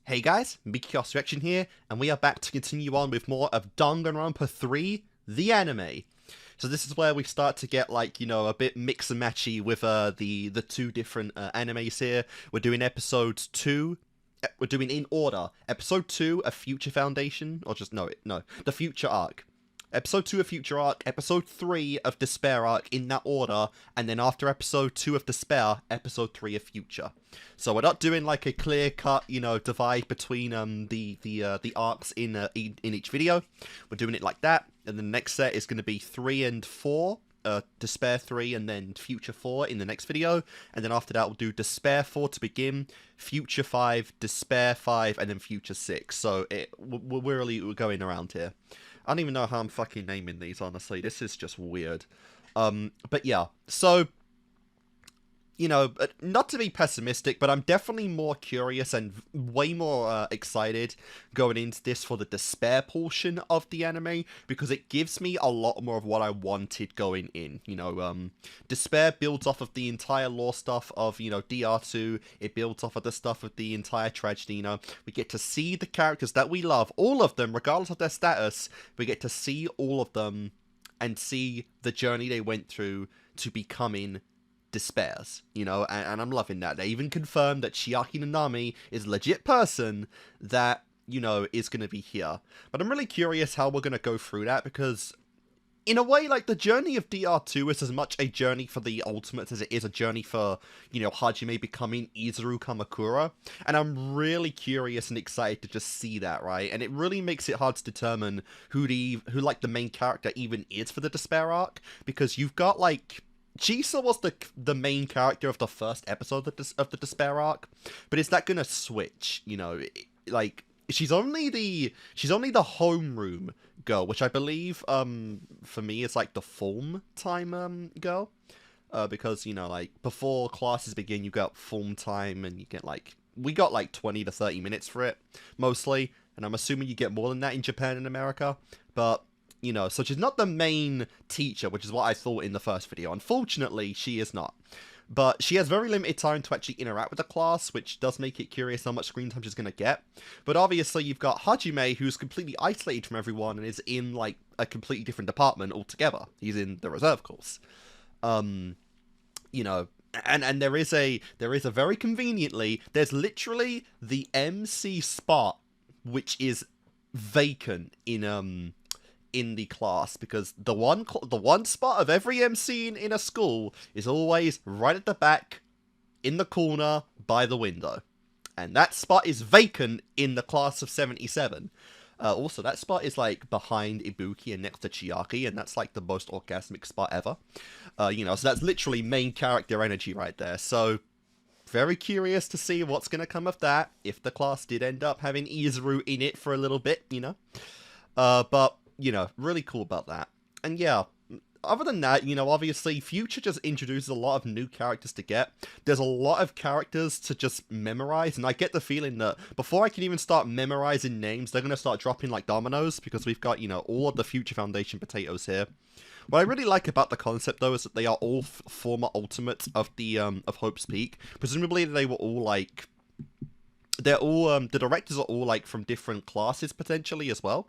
Hey guys, Mickey Reaction here, and we are back to continue on with more of Danganronpa 3, the anime. So this is where we start to get, like, a bit mix and matchy with the two different animes here. We're doing episode 2, we're doing in order. Episode 2, A Future Foundation, or just, no, The Future Arc. Episode 2 of Future Arc, Episode 3 of Despair Arc in that order, and then after Episode 2 of Despair, Episode 3 of Future. So we're not doing like a clear-cut, divide between the arcs in each video. We're doing it like that, and the next set is going to be 3 and 4, Despair 3 and then Future 4 in the next video, and then after that we'll do Despair 4 to begin, Future 5, Despair 5, and then Future 6. So we're really going around here. I don't even know how I'm fucking naming these, honestly. This is just weird. But yeah, so, not to be pessimistic, but I'm definitely more curious and way more excited going into this for the Despair portion of the anime, because it gives me a lot more of what I wanted going in. Despair builds off of the entire lore stuff of, DR2, it builds off of the stuff of the entire tragedy, we get to see the characters that we love, all of them, regardless of their status, we get to see all of them, and see the journey they went through to becoming Despairs, and I'm loving that. They even confirmed that Chiaki Nanami is a legit person that, is going to be here. But I'm really curious how we're going to go through that, because in a way, like, the journey of DR2 is as much a journey for the Ultimates as it is a journey for, Hajime becoming Izuru Kamakura. And I'm really curious and excited to just see that, right? And it really makes it hard to determine who the main character even is for the Despair arc, because you've got, like, Chisa was the main character of the first episode of the Despair arc, but is that gonna switch? Like, she's only the homeroom girl, which I believe for me is like the form time girl, because like before classes begin you got form time and you get we got 20 to 30 minutes for it mostly, and I'm assuming you get more than that in Japan and America, but so she's not the main teacher, which is what I thought in the first video. Unfortunately, she is not. But she has very limited time to actually interact with the class, which does make it curious how much screen time she's going to get. But obviously, you've got Hajime, who's completely isolated from everyone and is in, a completely different department altogether. He's in the reserve course. And there is a very conveniently, there's literally the MC spot, which is vacant in the class, because the one spot of every MC in a school is always right at the back, in the corner, by the window. And that spot is vacant in the class of 77. Also, that spot is, behind Ibuki and next to Chiaki, and that's, the most orgasmic spot ever. So that's literally main character energy right there. So, very curious to see what's going to come of that, if the class did end up having Izuru in it for a little bit, But really cool about that. And yeah, other than that, obviously, Future just introduces a lot of new characters to get. There's a lot of characters to just memorize, and I get the feeling that before I can even start memorizing names, they're going to start dropping like dominoes, because we've got, all of the Future Foundation potatoes here. What I really like about the concept, though, is that they are all former Ultimates of the, of Hope's Peak. Presumably, they were all, they're all, the directors are all, from different classes, potentially, as well.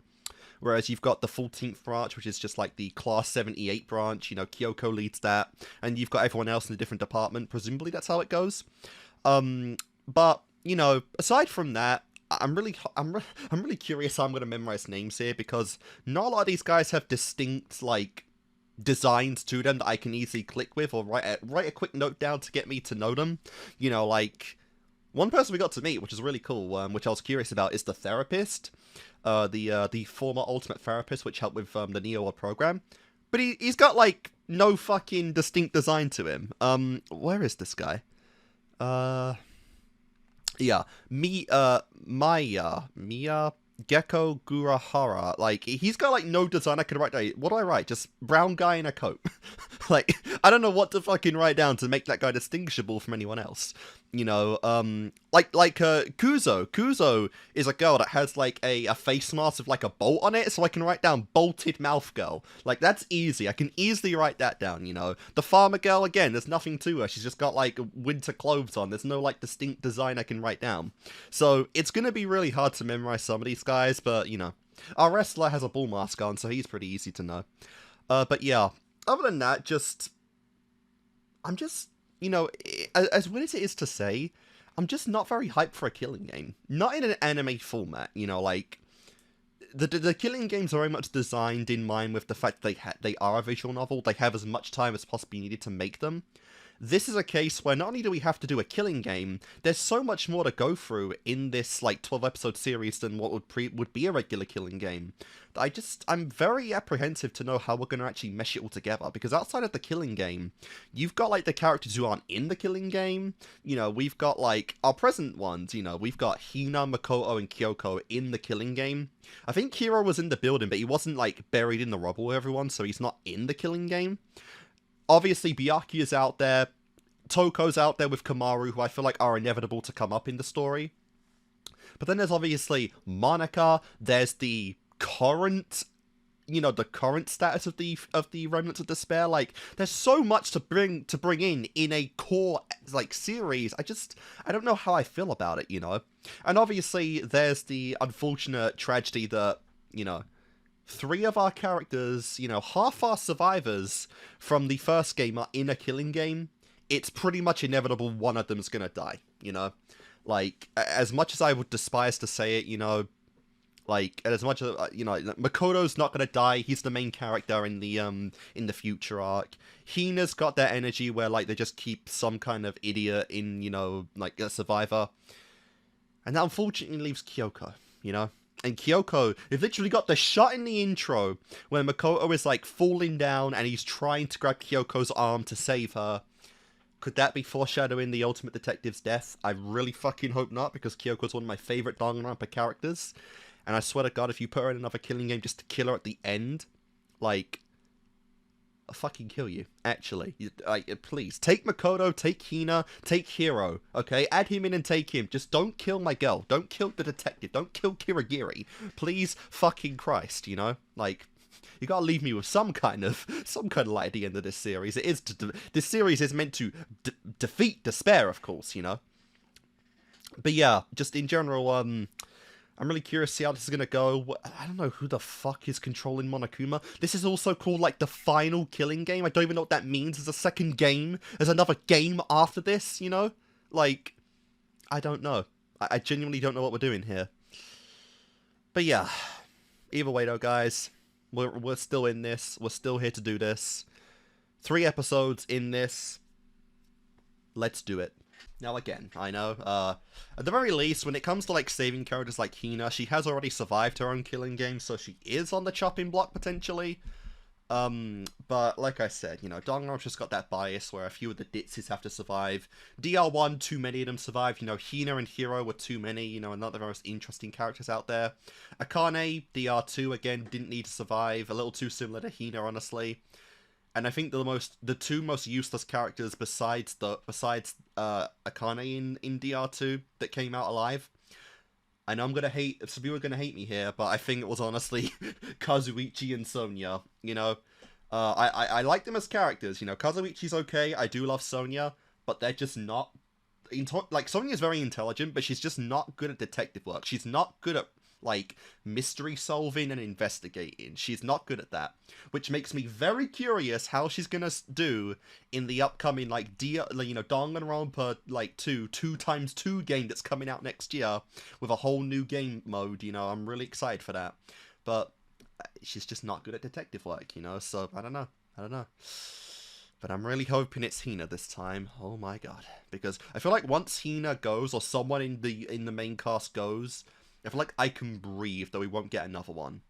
Whereas you've got the 14th branch, which is just the Class 78 branch, Kyoko leads that, and you've got everyone else in a different department, presumably that's how it goes. But, aside from that, I'm really curious how I'm going to memorize names here, because not a lot of these guys have distinct, designs to them that I can easily click with, or write a quick note down to get me to know them. One person we got to meet, which is really cool, which I was curious about, is the therapist. The former Ultimate Therapist, which helped with the Neo program. But he's got, no fucking distinct design to him. Where is this guy? Yeah. Miya Gecko Gurahara. He's got, no design I could write down. What do I write? Just brown guy in a coat. Like, I don't know what to fucking write down to make that guy distinguishable from anyone else. You know, Kuzo. Kuzo is a girl that has, like, a face mask with, like, a bolt on it, so I can write down bolted mouth girl. Like, that's easy. I can easily write that down, you know. The farmer girl, again, there's nothing to her. She's just got, like, winter clothes on. There's no, like, distinct design I can write down. So, it's gonna be really hard to memorize some of these guys, but, you know. Our wrestler has a bull mask on, so he's pretty easy to know. But yeah, other than that, I'm just, you know, as weird as it is to say, I'm just not very hyped for a killing game. Not in an anime format, you know, like, the killing games are very much designed in mind with the fact that they are a visual novel, they have as much time as possibly needed to make them. This is a case where not only do we have to do a killing game, there's so much more to go through in this, like, 12-episode series than what would be a regular killing game. I'm very apprehensive to know how we're going to actually mesh it all together, because outside of the killing game, you've got, like, the characters who aren't in the killing game. You know, we've got, like, our present ones, you know, we've got Hina, Makoto, and Kyoko in the killing game. I think Hiro was in the building, but he wasn't, like, buried in the rubble with everyone, so he's not in the killing game. Obviously, Byakuya is out there. Toko's out there with Kamaru, who I feel like are inevitable to come up in the story. But then there's obviously Monica. There's the current, you know, the current status of the Remnants of Despair. Like, there's so much to bring in a core, like, series. I don't know how I feel about it, you know. And obviously, there's the unfortunate tragedy that, you know, 3 of our characters, you know, half our survivors from the first game are in a killing game. It's pretty much inevitable one of them's gonna die, you know? Like, as much as I would despise to say it, you know, like, as much as, you know, Makoto's not gonna die, he's the main character in the future arc. Hina's got that energy where, like, they just keep some kind of idiot in, you know, like, a survivor. And that unfortunately leaves Kyoko, you know? And Kyoko, they've literally got the shot in the intro where Makoto is, like, falling down and he's trying to grab Kyoko's arm to save her. Could that be foreshadowing the Ultimate Detective's death? I really fucking hope not, because Kyoko's one of my favourite Danganronpa characters. And I swear to God, if you put her in another killing game just to kill her at the end, like, I'll fucking kill you, actually. Like, please, take Makoto, take Hina, take Hiro, okay? Add him in and take him. Just don't kill my girl. Don't kill the detective. Don't kill Kirigiri. Please, fucking Christ, you know? Like, you gotta leave me with some kind of light at the end of this series. This series is meant to defeat despair, of course, you know? But yeah, just in general, I'm really curious to see how this is going to go. I don't know who the fuck is controlling Monokuma. This is also called, like, the final killing game. I don't even know what that means. There's a second game. There's another game after this, you know? Like, I don't know. I genuinely don't know what we're doing here. But yeah, either way though, guys, we're still in this. We're still here to do this. 3 episodes in this. Let's do it. Now again, I know, at the very least, when it comes to, like, saving characters like Hina, she has already survived her own killing game, so she is on the chopping block, potentially. But like I said, you know, Danganronpa's just got that bias where a few of the ditses have to survive. DR1, too many of them survived, you know, Hina and Hiro were too many, you know, not the most interesting characters out there. Akane, DR2, again, didn't need to survive, a little too similar to Hina, honestly. And I think the 2 most useless characters besides Akane in DR2 that came out alive. I know some people are gonna hate me here, but I think it was honestly Kazuichi and Sonya. You know, I like them as characters. You know, Kazuichi's okay. I do love Sonya, but they're just not. Like, Sonya's very intelligent, but she's just not good at detective work. She's not good at, like, mystery solving and investigating. She's not good at that, which makes me very curious how she's gonna do in the upcoming, like, Danganronpa, like, 2x2 game that's coming out next year with a whole new game mode. You know, I'm really excited for that, but she's just not good at detective work, you know, so I don't know, but I'm really hoping it's Hina this time. Oh my god, because I feel like once Hina goes, or someone in the main cast goes, I feel like I can breathe, though we won't get another one.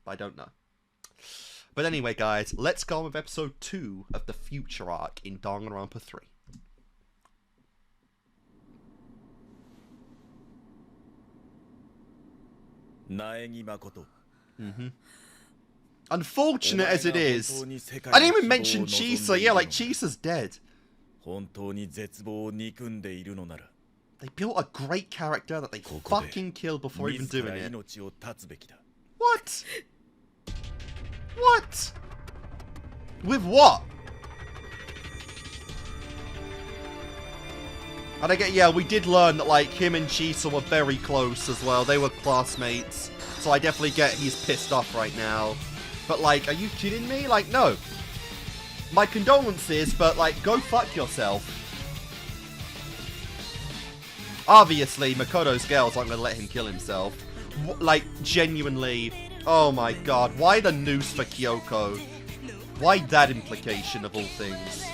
But I don't know. But anyway, guys, let's go on with episode 2 of the future arc in Danganronpa 3. Unfortunate as it is. I didn't even mention Chisa. Yeah, like Chisa's dead. They built a great character that they fucking killed before even doing it. What? What? With what? And I get, yeah, we did learn that, like, him and Chisa were very close as well. They were classmates. So I definitely get he's pissed off right now. But, like, are you kidding me? Like, no. My condolences, but, like, go fuck yourself. Obviously, Makoto's girls aren't going to let him kill himself. Like, genuinely. Oh my god. Why the noose for Kyoko? Why that implication of all things?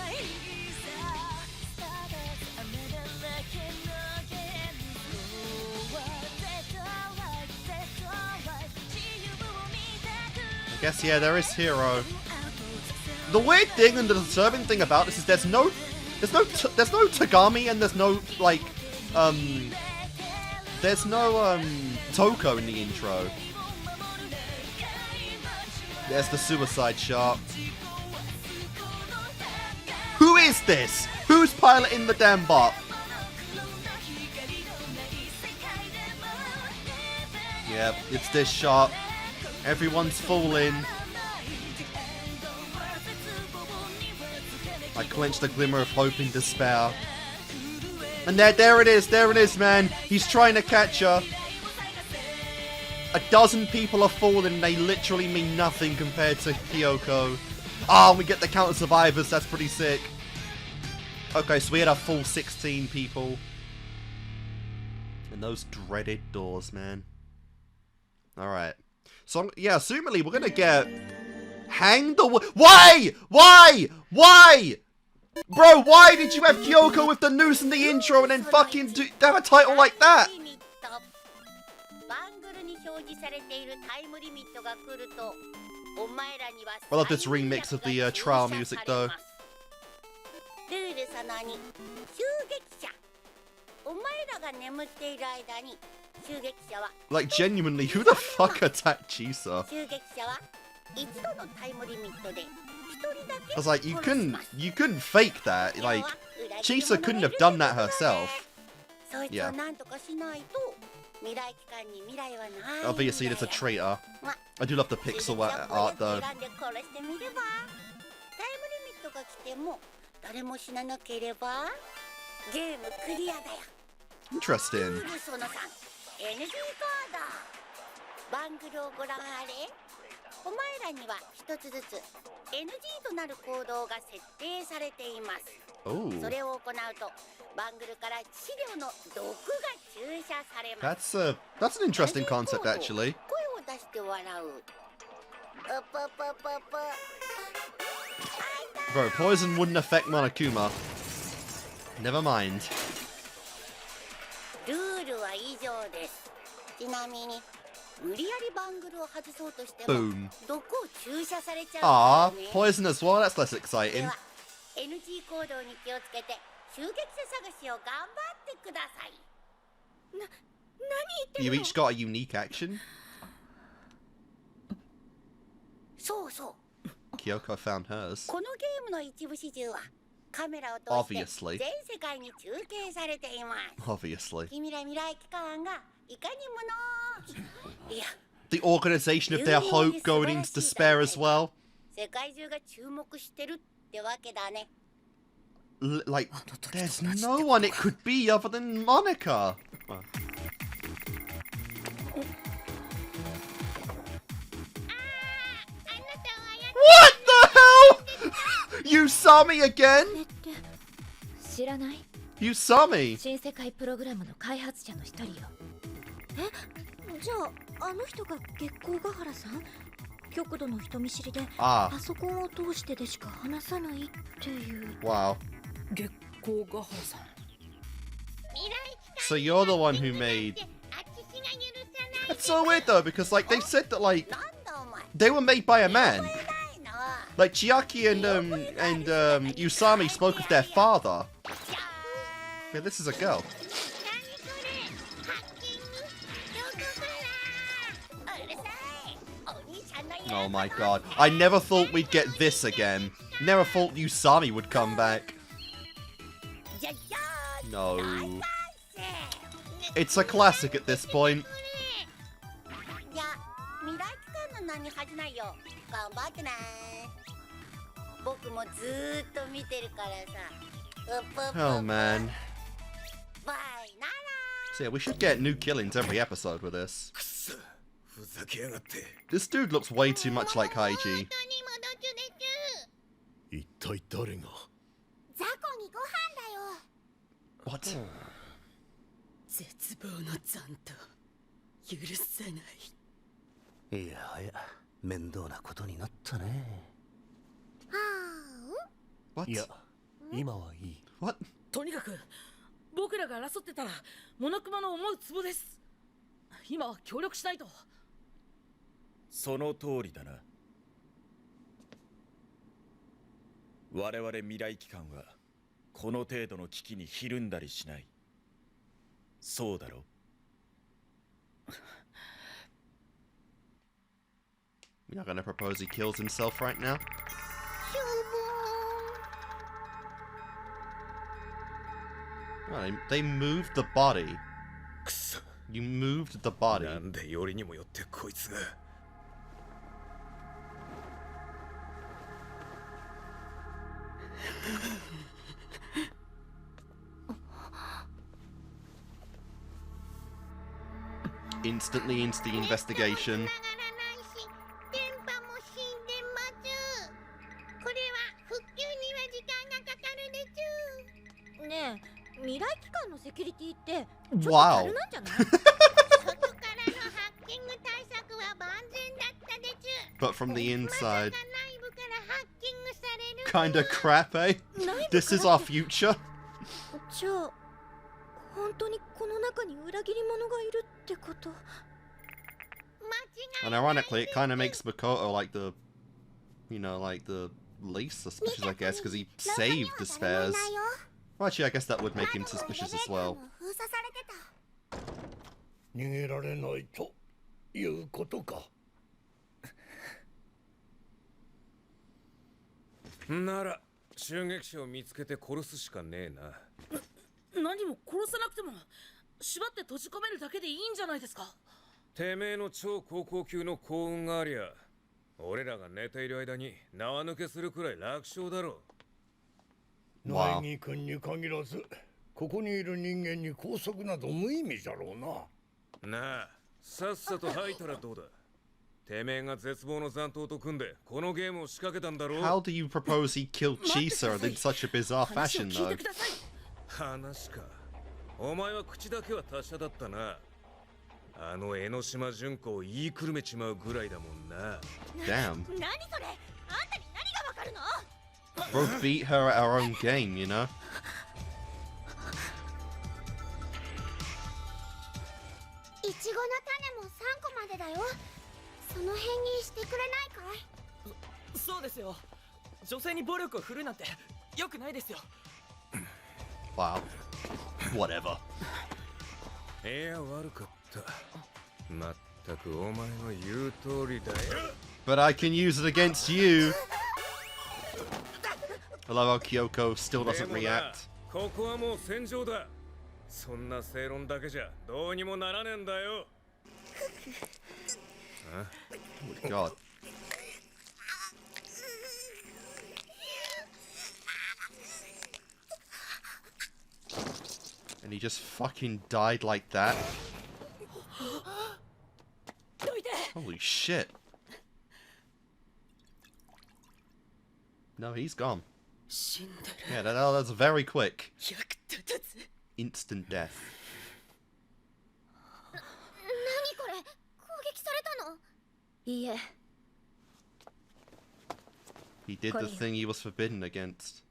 I guess, yeah, there is Hero. The weird thing and the disturbing thing about this is there's no Tagami and there's no, like, there's no, Toko in the intro. There's the suicide shot. Who is this? Who's piloting the damn bot? Yep, it's this shot. Everyone's falling. I clench the glimmer of hope in despair. And there it is, man. He's trying to catch her. A dozen people are falling and they literally mean nothing compared to Kyoko. Ah, we get the count of survivors, that's pretty sick. Okay, so we had a full 16 people. And those dreaded doors, man. Alright. So, yeah, assumingly we're gonna get... Hang the... Why? Why? Why? Bro, why did you have Kyoko with the noose in the intro and then fucking have a title like that? I love this remix of the trial music, though. Like, genuinely, who the fuck attacked Chisa? I was like, you couldn't fake that. Like, Chisa couldn't have done that herself. Yeah. Obviously, it's a traitor. I do love the pixel art, though. Interesting. Oh. That's an interesting concept, actually. Bro, poison wouldn't affect Monokuma. Never mind. Boom. Ah, poison as well, that's less exciting. You each got a unique action? Kyoko found hers. Obviously. Obviously. The organization of their hope going into despair as well. Like, there's no one it could be other than Monica. What the hell? You saw me again? You saw me. Ah. Wow. So you're the one who made... That's so weird though, because like they said that like they were made by a man. Like Chiaki and Usami spoke of their father. Yeah, this is a girl. Oh my god. I never thought we'd get this again. Never thought Usami would come back. No. It's a classic at this point. Oh man. So yeah, we should get new killings every episode with this. This dude looks way too much like Haiji. What? What? What? とにかく僕らが争ってたらモノクマの思うツボです。今は協力しないと。その通りだな。我々未来機関はこの程度の危機にひるんだりしない。そうだろ。You're not gonna propose he kills himself right now? Oh, they moved the body. You moved the body. なんでよりにもよってこいつが。Instantly into the investigation. Wow. But from the inside. Kinda crap, eh? This is our future. And ironically, it kind of makes Makoto like the, you know, like the least suspicious, I guess, because he saved the spares. Well, actually, I guess that would make him suspicious as well. 逃げられないということか。なら襲撃者を見つけて殺すしかねえな。何も殺さなくても縛って閉じ込めるだけでいいんじゃないですか。てめえの超高校級の幸運がありゃ、俺らが寝ている間に縄抜けするくらい楽勝だろう。苗木君に限らず、ここにいる人間に拘束など無意味じゃろうな。なあ、さっさと吐いたらどうだ。てめえが絶望の残党と組んでこのゲームを仕掛けたんだろう。 How do you propose he killed Chisa in such a bizarre fashion, though? 話か。お前は口だけは達者だったな。あの江ノ島純子を言いくるめちまうぐらいだもんな。 Damn. 何それ？あんたに何がわかるの？ Both beat her at our own game, you know? イチゴの種も3個までだよ。その辺にしてくれないかい？そうですよ。女性に暴力を振るなんて良くないですよ。 Wow. Whatever. いや、悪かった。まったくお前の言う通りだよ。 But I can use it against you. I love how Kyoko still doesn't react. ここはもう戦場だ。そんな正論だけじゃどうにもならねえんだよ。Oh God. And he just fucking died like that. Holy shit. No, he's gone. Yeah, that's very quick. Instant death. 何これ？攻撃されたの？いいえ。 He did the thing he was forbidden against.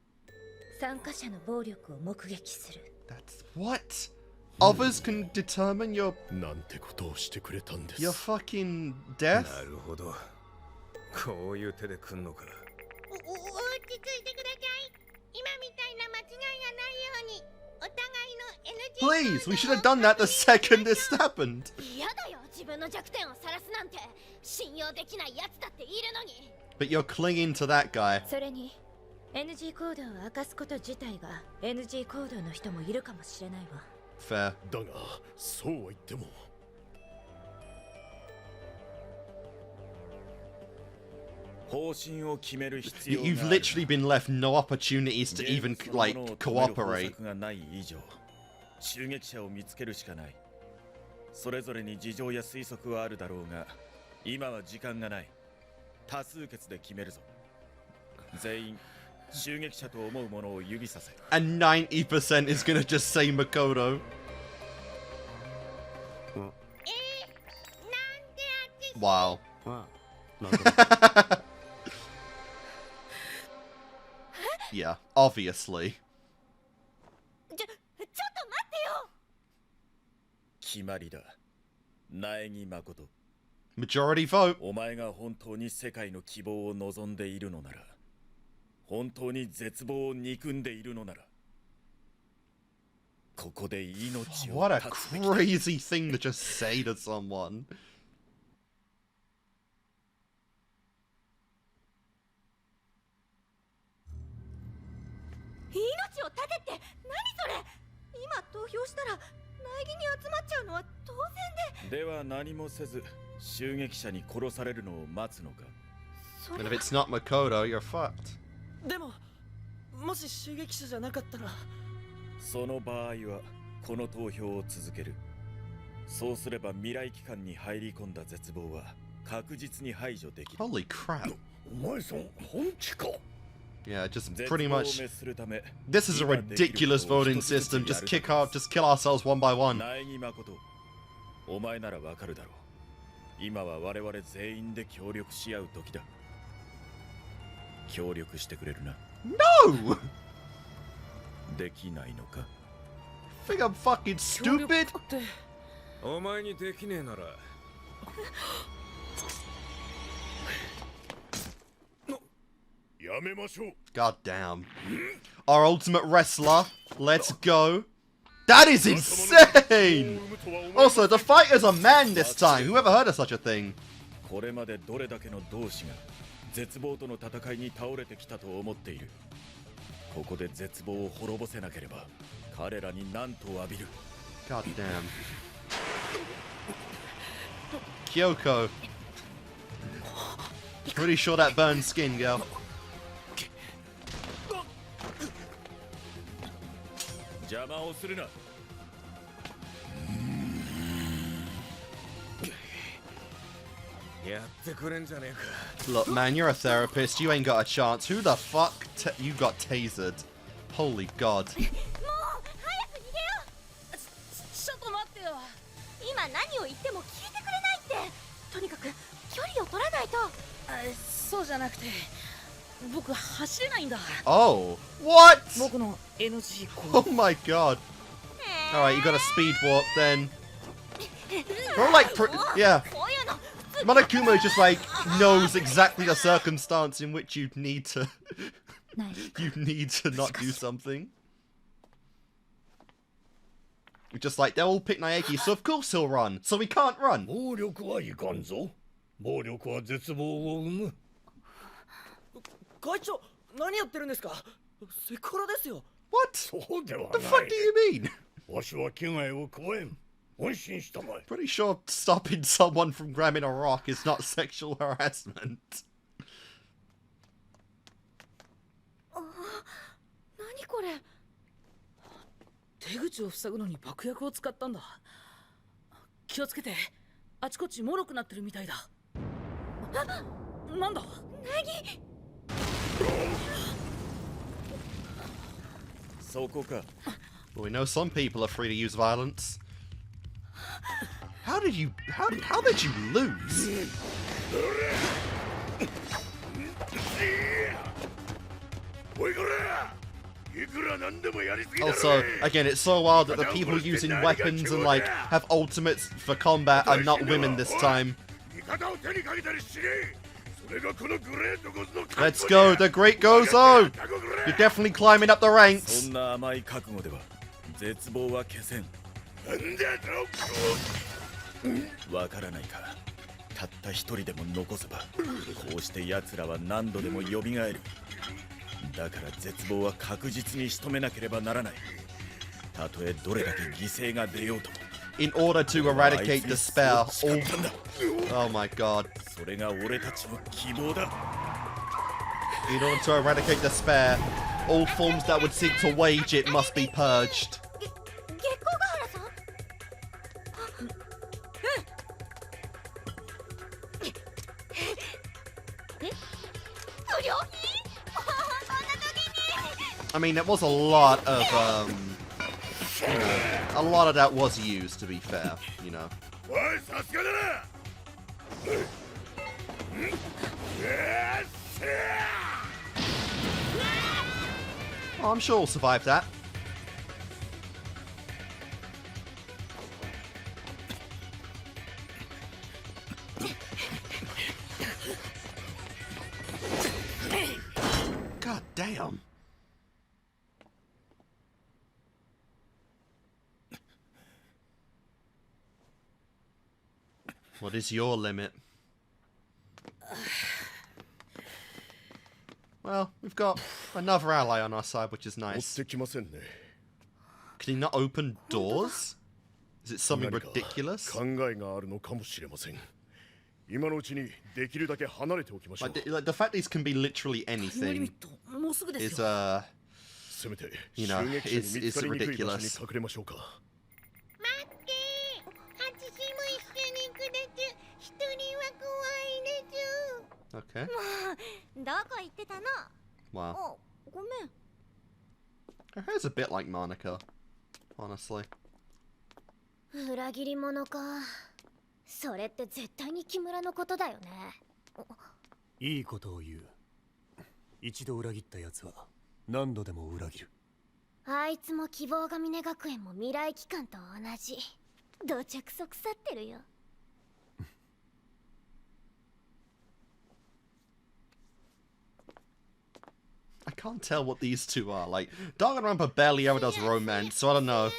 参加者の暴力を目撃する。 That's what? Others can determine your なんてことをしてくれたんです。 your fucking death? なるほど。こういう手で来んのか。落ち着いてください。今みたいな間違いがないようにお互いの NG。 Please, we should have done that the second this happened. 嫌だよ。自分分の弱点を晒すなんて信用できないやつだっているのに。 But you're clinging to that guy. それに NG コードを明かすこと自体が NG コードの人もいるかもしれないわ。 Fair. だがそうは言っても方針を決める必要があ You've る。 literally been left no opportunities to even, like, cooperate. がない以上、襲撃者を見つけるしかない。それぞれに事情や推測はあるだろうが、今は時間がない。多数決で決めるぞ。全員襲撃者と思うものを指させ。 And 90% is gonna just say Makoto. なんであ Wow. ああなんだ Yeah, obviously. ちょっと待ってよ。決まりだ。苗木誠。 Majority vote. お前が本当に世界の希望を望んでいるのなら、本当に絶望を憎んでいるのなら、ここで命を What a 絶つべきだ。 crazy thing to just say to someone. 命を絶てって何それ。今投票したら苗木に集まっちゃうのは当然で。では何もせず襲撃者に殺されるのを待つのか。そ And れ if は it's not Makoto, you're fucked. でももし襲撃者じゃなかったら。その場合はこの投票を続ける。そうすれば未来期間に入り込んだ絶望は確実に排除できる。 Holy crap. お前さん本気か Yeah, just 絶 pretty 望を much. 滅するため This is a ridiculous voting system. Just kill ourselves one by one. 苗木誠、お前ならわかるだろう。今は我々全員で協力し合う時だ。協力してくれるな。 No! できないのか。 Think I'm fucking 協力 stupid? ってお前にできねえなら。やめましょう God damn. Our ultimate wrestler. Let's go. That is insane! Also, the fighter's a man this time. Who ever heard of such a thing? これまでどれだけの同志が絶望との戦いに倒れてきたと思っている。ここで絶望を滅ぼせなければ彼らに何と浴びる。 God damn. Kyoko. Pretty sure that burns skin, girl. 邪魔をするな。やってくれんじゃねえか。 Look, man, you're a therapist. You ain't got a chance. Who the fuck? You got tasered. Holy God. もう早く逃げよちょっと待ってよ。う。今何を言っても聞いてくれないって。とにかく距離を取らないと。そうじゃなくて僕走れないんだ。 Oh. What? 僕の NG コード Oh my God. Alright, you got a speed walk then. Bro, like, yeah. こういうの Monokumo just like knows exactly the circumstance in which you need to ない。 you need to not do something. Just like they're all pick Naeki, so of course he'll run. So we can't run. 暴力はいかんぞ暴力は絶望を生む会長何やってるんですか。セクハラですよ。 What? そうでは The な fuck い do you mean? わしは危害を加えん安心したまえ Pretty sure stopping someone from grabbing a rock is not sexual harassment. 何これ。手口を塞ぐのに爆薬を使ったんだ。気をつけて。あちこち脆くなってるみたいだ。なんだ。そこか。 Well, we know some people are free to use violence. How did you lose? Also, again, it's so wild that the people using weapons and like have ultimates for combat are not women this time. Let's go, the great Gozo! You're definitely climbing up the そ ranks. んな甘い覚悟では絶望は消せん。わからないか。たった一人でも残せばこうして奴らは何度でも蘇る。だから絶望は確実に仕留めなければならない。たとえどれだけ犠牲が出ようとも。 In order to eradicate despair, oh my god. それが俺たちの希望だ。 In order to eradicate despair, all forms that would seek to wage it must be purged. 月光ヶ原さん。不良品。こんな時に。 I mean, it was a lot of that was used, to be fair, you know. おい、さすがだな。Oh, I'm sure we'll survive that. God damn. What is your limit? Well, we've got another ally on our side, which is 持っ nice. てきませんね。 Can he not open doors? Is it something 何か ridiculous? 考えがあるのかもしれません。今のうちにできるだけ離れておきましょう。 Like the fact these can be literally タイムリ anything ミットもうすぐです is よ。せめて You 襲 know, 撃者に見つかりにくい場所 is に隠れましょうか。待って、ハチシも一緒にくれて、一人は怖いです。 okay. どこ行ってたの。 Wow. お、ごめん。 Her hair's a bit like Monica, honestly. 裏切り者か。それって絶対に木村のことだよね。いいことを言う。一度裏切った奴は何度でも裏切る。あいつも希望が峰学園も未来機関と同じ。どちゃくそ腐ってるよ。I can't tell what these two are. Like, Danganronpa barely ever does romance, so I don't know.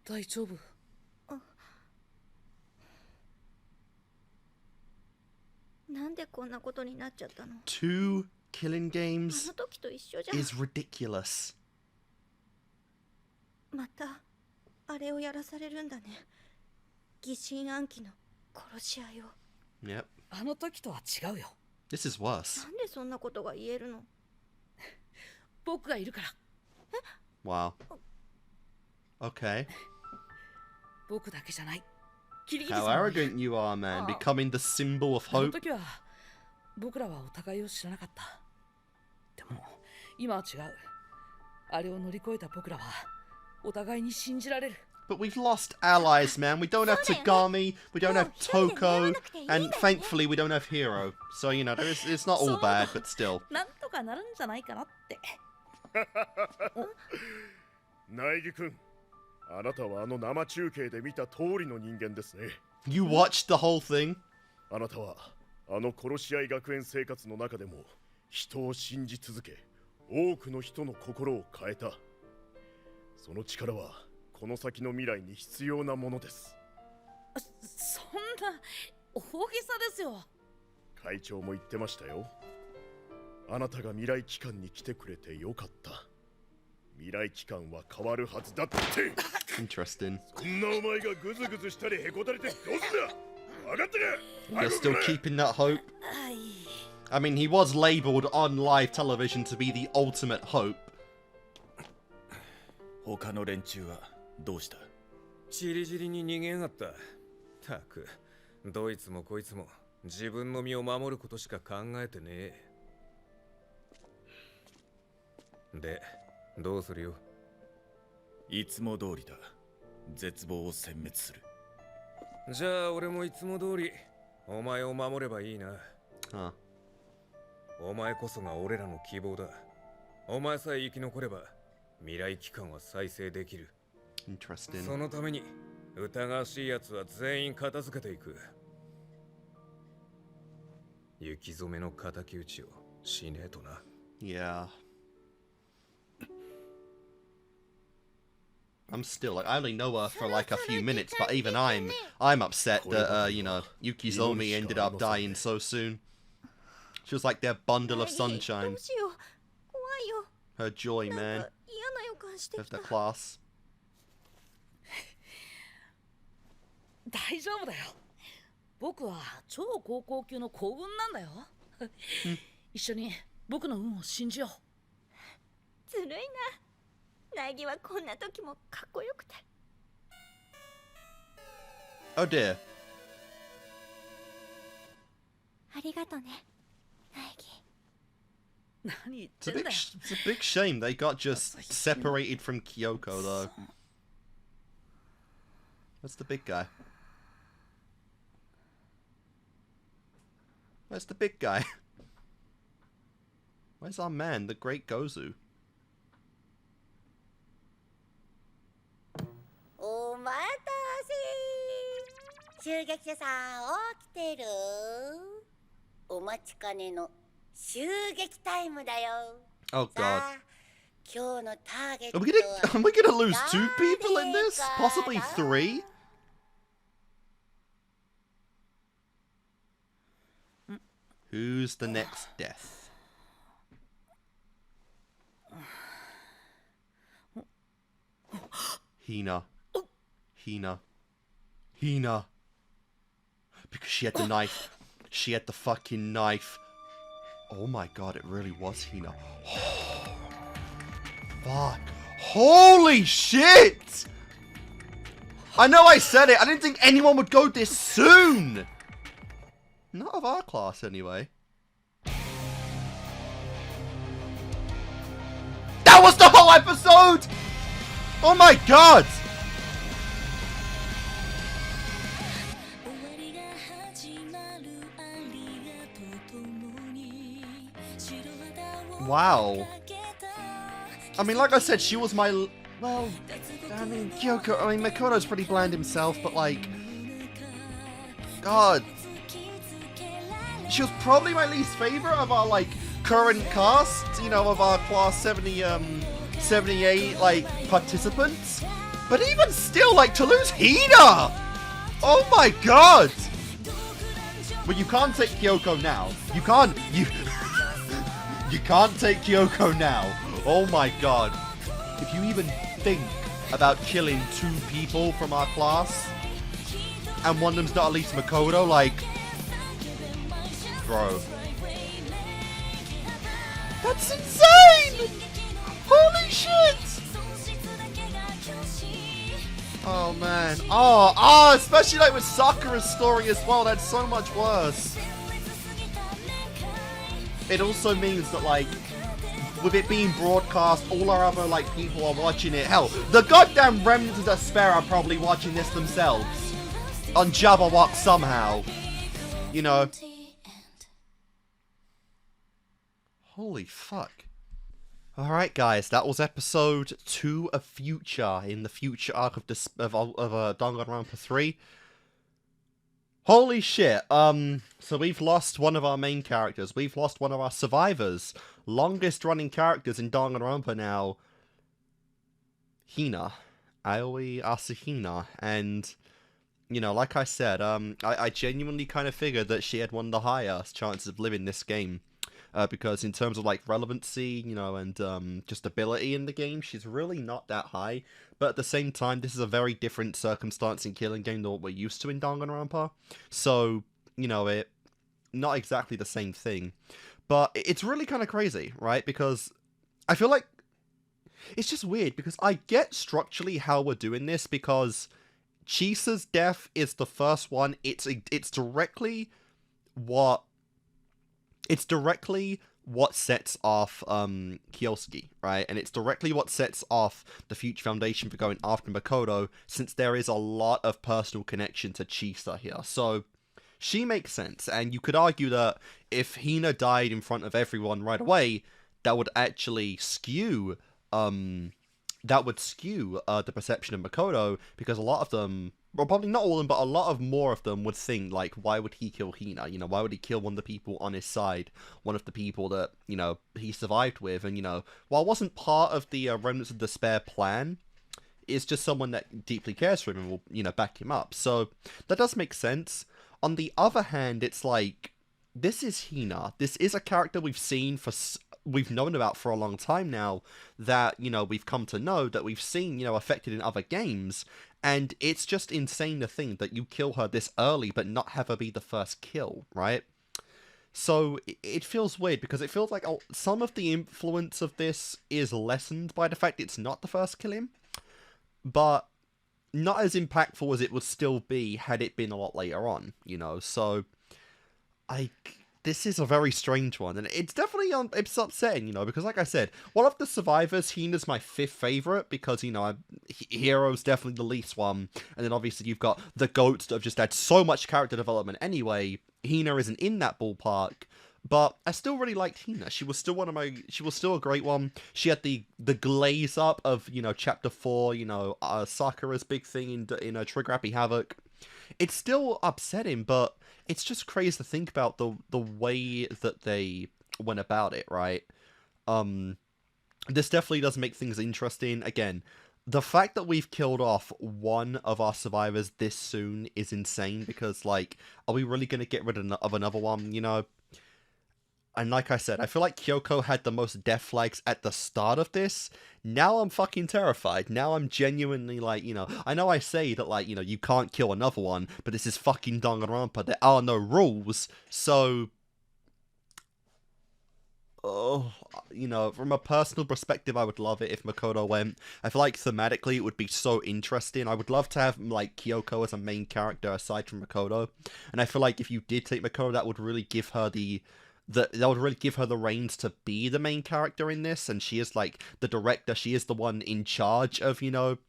大丈夫。なんでこんなことになっちゃったの。 Two killing あ games の時と一緒じゃん。 is ridiculous. またあれをやらされるんだね。疑心暗鬼の殺し合いを。 Yep. あの時とは違うよ。 This is worse. なんでそんなことが言えるの。僕がいるから。 Wow. Okay. 僕だけじゃない。キリギリ How さんもいる。 arrogant you are, man. Becoming the symbol of あの hope. 時は僕らはお互いを知らなかった。でも今は違う。あれを乗り越えた僕らはお互いに信じられる。 But we've lost allies, man. We don't have Tagami, we don't have Toko, and thankfully we don't have Hero. So, you know, it's not all bad, but still. なんとかなるんじゃないかなって。苗木君、あなたはあの生中継で見た通りの人間ですね。 You watched the whole thing? あなたはあの殺し合い学園生活の中でも人を信じ続け、多くの人の心を変えた。その力はこの先の未来に必要なものです。そんな大げさですよ。会長も言ってましたよ。あなたが未来機関に来てくれてよかった。未来機関は変わるはずだって。 Interesting. こんなお前がグズグズしたりへこたれてどうすんだ。分かってる。 They're still keeping that hope. はい。 I mean, he was labeled on live television to be the ultimate hope. 他の連中はどうした。チリチリに逃げやがった。たく、どいつもこいつも自分の身を守ることしか考えてねえ。で、どうするよ。いつも通りだ。絶望を殲滅する。じゃあ俺もいつも通りお前を守ればいいな。 Huh. お前こそが俺らの希望だ。お前さえ生き残れば未来機関は再生できる。Interesting. そのために疑わしい奴は全員片付けていく。行き初めの敵討ちをしねえとな。Yeah. I'm still like, I only know her for like a few minutes, but even I'm upset that you know, Yukizomi ended up dying so soon. She was like their bundle of ど sunshine, うしよう。怖いよ。 her joy, なん man, か嫌な予感して of きた the。class. 大丈夫だよ。僕は超高校級の幸運なんだよ。一緒に僕の運を信じよう。ずるいな。苗木はこんな時もかっこよくて。 Oh dear. ありがとね、苗木。何言っ It's て a んだ big, よ。 it's a big shame they got just separated from Kyoko though. Where's the big guy? Where's the big guy? Where's our man, the great Gozu? お待たせ。襲撃者さん起きてる？お待ちかねの襲撃タイムだよ。 Oh さ god. あ、今日のターゲット Are は we gonna, are we gonna lose 2 people in this? Possibly 3? Who's the next death? Hina. Hina. Hina. Because she had the knife. She had the fucking knife. Oh my god, it really was Hina. Fuck. Holy shit! I know I said it. I didn't think anyone would go this soon. Not of our class, anyway. That was the whole episode! Oh my god! Wow. I mean, like I said, she was my... Well, I mean, Kyoko... I mean, Makoto's pretty bland himself, but like... God. She was probably my least favorite of our, like, current cast, you know, of our class 78, like, participants. But even still, like, to lose Hina! Oh my god! But you can't take Kyoko now. You can't... You can't take Kyoko now. Oh my god. If you even think about killing 2 people from our class, and one of them's not at least Makoto, like... Bro. That's insane! Holy shit! Oh man. Oh, especially like with Sakura's story as well, that's so much worse. It also means that like, with it being broadcast, all our other like people are watching it. Hell, the goddamn remnants of Despair are probably watching this themselves. On Jabberwock somehow. You know. Holy fuck. Alright guys, that was episode 2 of Future, in the Future arc of Danganronpa 3. Holy shit, so we've lost one of our main characters, we've lost one of our survivors, longest running characters in Danganronpa now, Hina, Aoi Asahina, and, you know, like I said, I genuinely kind of figured that she had one of the highest chances of living this game. Because in terms of like relevancy, you know, and just ability in the game, she's really not that high. But at the same time, this is a very different circumstance in killing game than what we're used to in Danganronpa. So, you know, it not exactly the same thing. But it's really kind of crazy, right? Because I feel like it's just weird because I get structurally how we're doing this because Chisa's death is the first one. It's directly what sets off Kyosuke, right? And it's directly what sets off the Future Foundation for going after Makoto, since there is a lot of personal connection to Chisa here. So she makes sense, and you could argue that if Hina died in front of everyone right away, that would actually skew that would skew the perception of Makoto, because a lot of them, well, probably not all of them, but a lot of more of them would think, like, why would he kill Hina? You know, why would he kill one of the people on his side, one of the people that, you know, he survived with? And, you know, while it wasn't part of the Remnants of Despair plan, it's just someone that deeply cares for him and will, you know, back him up. So that does make sense. On the other hand, it's like, this is Hina. This is a character we've known about for a long time now, that, you know, we've come to know, that we've seen, you know, affected in other games, and it's just insane to think that you kill her this early but not have her be the first kill, right? So it feels weird, because it feels like some of the influence of this is lessened by the fact it's not the first kill him, but not as impactful as it would still be had it been a lot later on, you know. So this is a very strange one, and it's definitely it's upsetting, you know, because like I said, one of the survivors, Hina's my 5th favorite, because, you know, Hero's definitely the least one, and then obviously you've got the goats that have just had so much character development anyway. Hina isn't in that ballpark, but I still really liked Hina. She was still a great one. She had the glaze up of, you know, chapter 4, you know, Sakura's big thing in Trigger Happy Havoc. It's still upsetting, but it's just crazy to think about the way that they went about it, right? This definitely does make things interesting. Again, the fact that we've killed off one of our survivors this soon is insane, because, like, are we really going to get rid of another one, you know? And like I said, I feel like Kyoko had the most death flags at the start of this. Now I'm fucking terrified. Now I'm genuinely, like, you know, I know I say that, like, you know, you can't kill another one, but this is fucking Danganronpa. There are no rules. So, oh, you know, from a personal perspective, I would love it if Makoto went. I feel like thematically it would be so interesting. I would love to have, like, Kyoko as a main character aside from Makoto. And I feel like if you did take Makoto, that would really give her that would really give her the reins to be the main character in this, and she is, like, the director. She is the one in charge of, you know,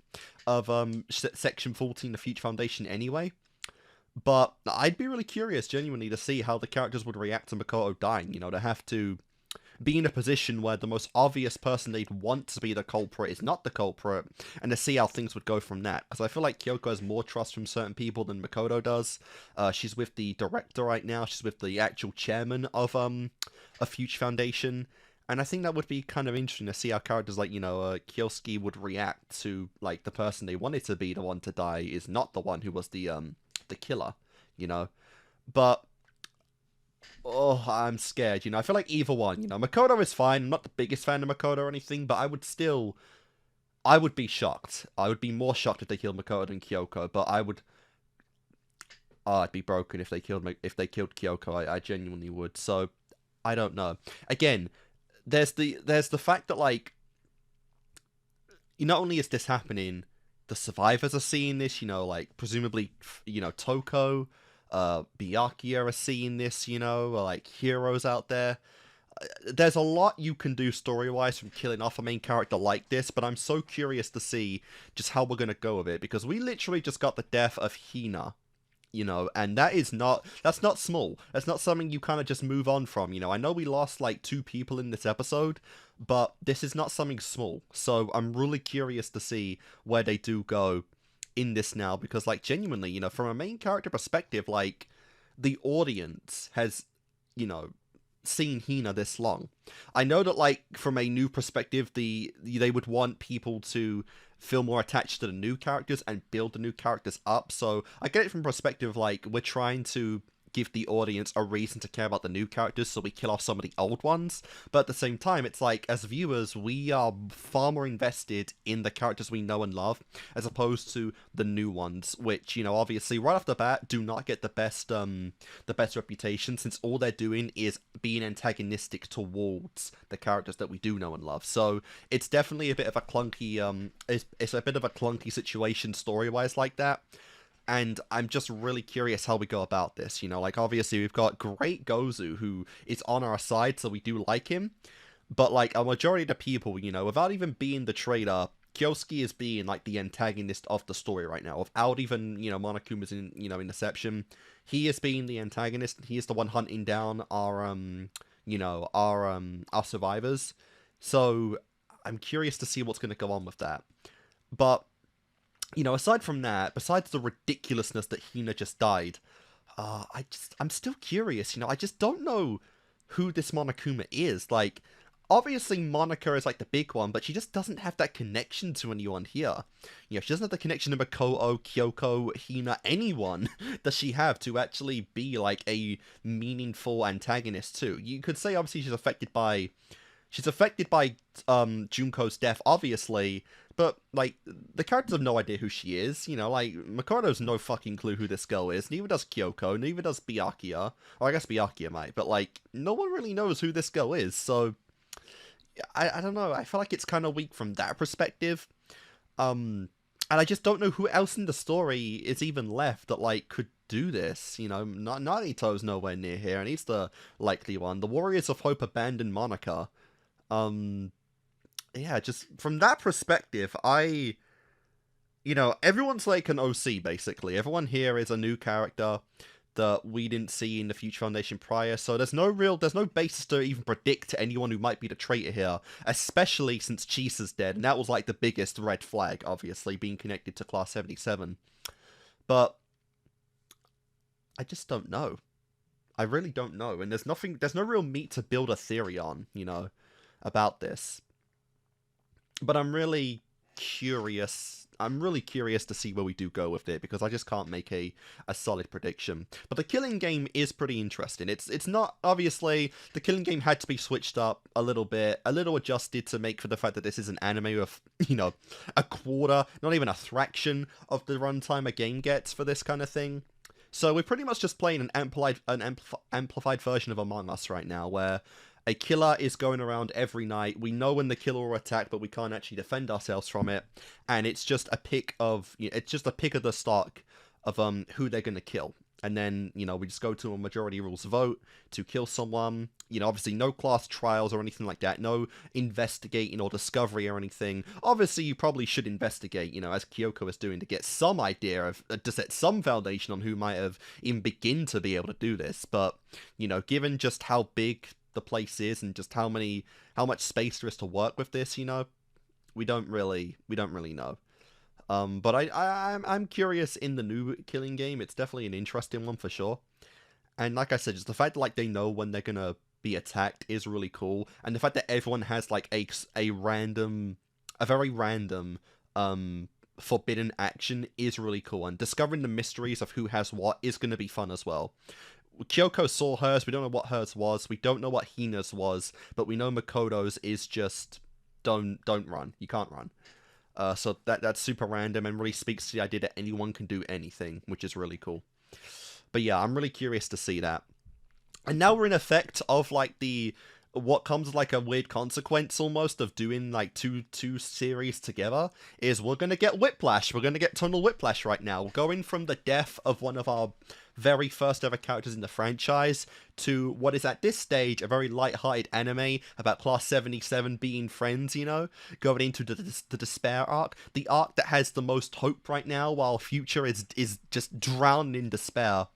of Section 14, the Future Foundation anyway. But I'd be really curious, genuinely, to see how the characters would react to Makoto dying, you know, to have to be in a position where the most obvious person they'd want to be the culprit is not the culprit, and to see how things would go from that. Because I feel like Kyoko has more trust from certain people than Makoto does. She's with the director right now. She's with the actual chairman of a Future Foundation. And I think that would be kind of interesting to see how characters like, you know, Kyosuke would react to, like, the person they wanted to be the one to die is not the one who was the killer, you know. But oh, I'm scared, you know. I feel like either one, you know. Makoto is fine. I'm not the biggest fan of Makoto or anything, but I would be shocked. I would be more shocked if they killed Makoto than Kyoko, but I'd be broken if they killed Kyoko. I genuinely would. So, I don't know. Again, there's the fact that, like, not only is this happening, the survivors are seeing this, you know, like, presumably, you know, Toko, Byakuya are seeing this, you know, like, heroes out there. There's a lot you can do story-wise from killing off a main character like this, but I'm so curious to see just how we're going to go with it, because we literally just got the death of Hina, you know, and that's not small. That's not something you kind of just move on from, you know. I know we lost, like, 2 people in this episode, but this is not something small, so I'm really curious to see where they do go in this now, because, like, genuinely, you know, from a main character perspective, like, the audience has, you know, seen Hina this long. I know that, like, from a new perspective, they would want people to feel more attached to the new characters and build the new characters up, so I get it from perspective, like, we're trying to give the audience a reason to care about the new characters, so we kill off some of the old ones. But at the same time, it's like, as viewers, we are far more invested in the characters we know and love, as opposed to the new ones, which, you know, obviously, right off the bat, do not get the best reputation, since all they're doing is being antagonistic towards the characters that we do know and love. So it's definitely a bit of a clunky, it's a bit of a clunky situation story-wise like that. And I'm just really curious how we go about this, you know, like, obviously we've got great Gozu, who is on our side, so we do like him, but, like, a majority of the people, you know, without even being the traitor, Kyosuke is being, like, the antagonist of the story right now, without even, you know, Monokuma's in, you know, in Deception. He is being the antagonist, he is the one hunting down our, you know, our survivors, so I'm curious to see what's going to go on with that. But, you know, aside from that, besides the ridiculousness that Hina just died, I'm still curious, you know, I just don't know who this Monokuma is. Like, obviously Monica is like the big one, but she just doesn't have that connection to anyone here. You know, she doesn't have the connection to Makoto, Kyoko, Hina, anyone does she have to actually be like a meaningful antagonist too. You could say obviously she's affected by Junko's death, obviously, but like the characters have no idea who she is. You know, like Makoto's no fucking clue who this girl is. Neither does Kyoko. Neither does Byakuya. Or I guess Byakuya might, but like no one really knows who this girl is. So I don't know. I feel like it's kind of weak from that perspective. And I just don't know who else in the story is even left that like could do this. You know, Narito's nowhere near here, and he's the likely one. The Warriors of Hope abandoned Monica. Yeah, just from that perspective, you know, everyone's like an OC, basically. Everyone here is a new character that we didn't see in the Future Foundation prior, so there's no basis to even predict anyone who might be the traitor here, especially since Chisa's dead, and that was like the biggest red flag, obviously, being connected to Class 77. But I just don't know. I really don't know, and there's no real meat to build a theory on, you know, about this. But I'm really curious to see where we do go with it, because I just can't make a solid prediction. But the killing game is pretty interesting. It's not, obviously, the killing game had to be switched up a little bit, a little adjusted to make for the fact that this is an anime with, you know, a quarter, not even a fraction of the runtime a game gets for this kind of thing. So we're pretty much just playing an amplified version of Among Us right now, where a killer is going around every night. We know when the killer will attack, but we can't actually defend ourselves from it. And it's just a pick of the stock of who they're gonna kill. And then, you know, we just go to a majority rules vote to kill someone. You know, obviously no class trials or anything like that. No investigating or discovery or anything. Obviously, you probably should investigate, you know, as Kyoko is doing, to get some idea of, to set some foundation on who might have even begin to be able to do this. But, you know, given just how big the place is and just how much space there is to work with this, you know, we don't really know. But I'm curious in the new killing game. It's definitely an interesting one for sure. And like I said, just the fact that like they know when they're gonna be attacked is really cool. And the fact that everyone has like a very random forbidden action is really cool. And discovering the mysteries of who has what is gonna be fun as well. Kyoko saw hers. We don't know what hers was. We don't know what Hina's was, but we know Makoto's is just don't run. You can't run. So that's super random and really speaks to the idea that anyone can do anything, which is really cool. But yeah, I'm really curious to see that. And now we're in effect of like what comes like a weird consequence almost of doing like two series together is we're gonna get whiplash. We're gonna get tonal whiplash right now. We're going from the death of one of our very first ever characters in the franchise to what is at this stage a very light-hearted anime about Class 77 being friends, you know, going into the despair arc, the arc that has the most hope right now while Future is just drowning in despair,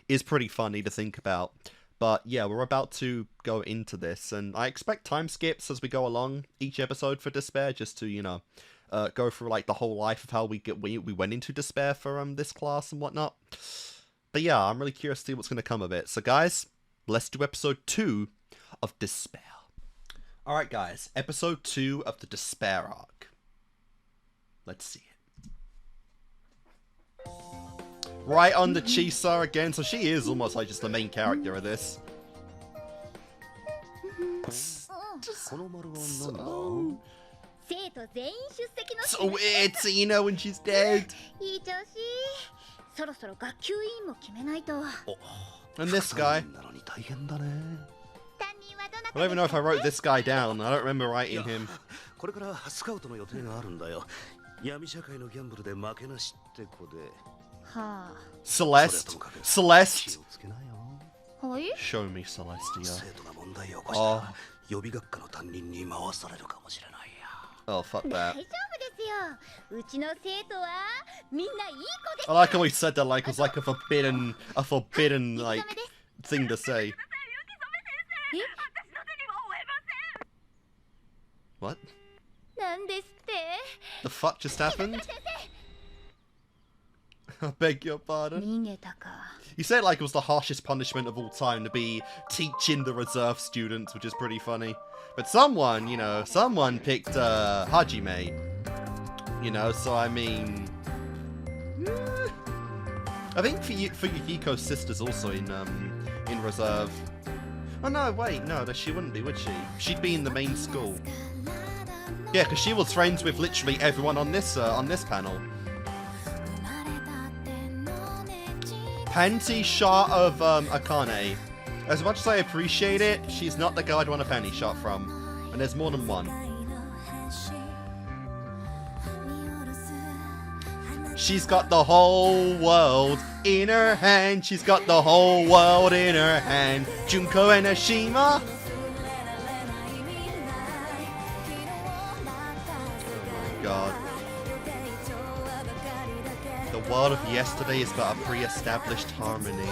is pretty funny to think about. But yeah, we're about to go into this, and I expect time skips as we go along each episode for Despair, just to, you know, go through like the whole life of how we went into Despair for this class and whatnot. But yeah, I'm really curious to see what's going to come of it. So guys, let's do episode 2 of Despair. Alright guys, episode 2 of the Despair arc. Let's see it. Right on the Chisa again, so she is almost like just the main character of this. So weird seeing Ino when she's dead. And this guy. I don't even know if I wrote this guy down. I don't remember writing him. Celeste? Celeste? Show me Celestia. Oh, fuck that. I like how he said that like it was like a forbidden like thing to say. What? なんですって The fuck just happened? I beg your pardon. 逃げたか You say it like it was the harshest punishment of all time to be teaching the reserve students, which is pretty funny. But someone, you know, someone picked Hajime. You know, so I mean... I think for Yukiko's sister's also in reserve. Oh no, wait, no, she wouldn't be, would she? She'd be in the main school. Yeah, because she was friends with literally everyone on this panel. Panty shot of Akane. As much as I appreciate it, she's not the girl I'd want a panty shot from. And there's more than one. She's got the whole world in her hand. She's got the whole world in her hand. Junko and Ashima. Oh my god. The world of yesterday has got a pre-established harmony.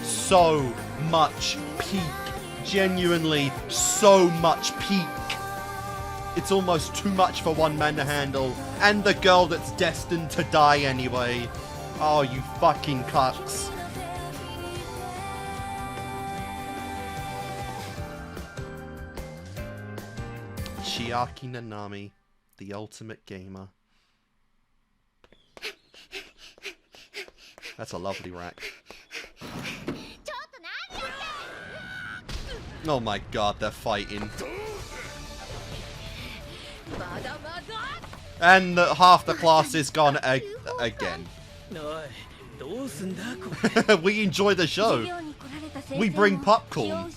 So much peak. Genuinely, so much peak. It's almost too much for one man to handle. And the girl that's destined to die anyway. Oh, you fucking cucks. Chiaki Nanami, the ultimate gamer. That's a lovely rack. Oh my god, they're fighting. And half the class is gone again. We enjoy the show. We bring popcorn.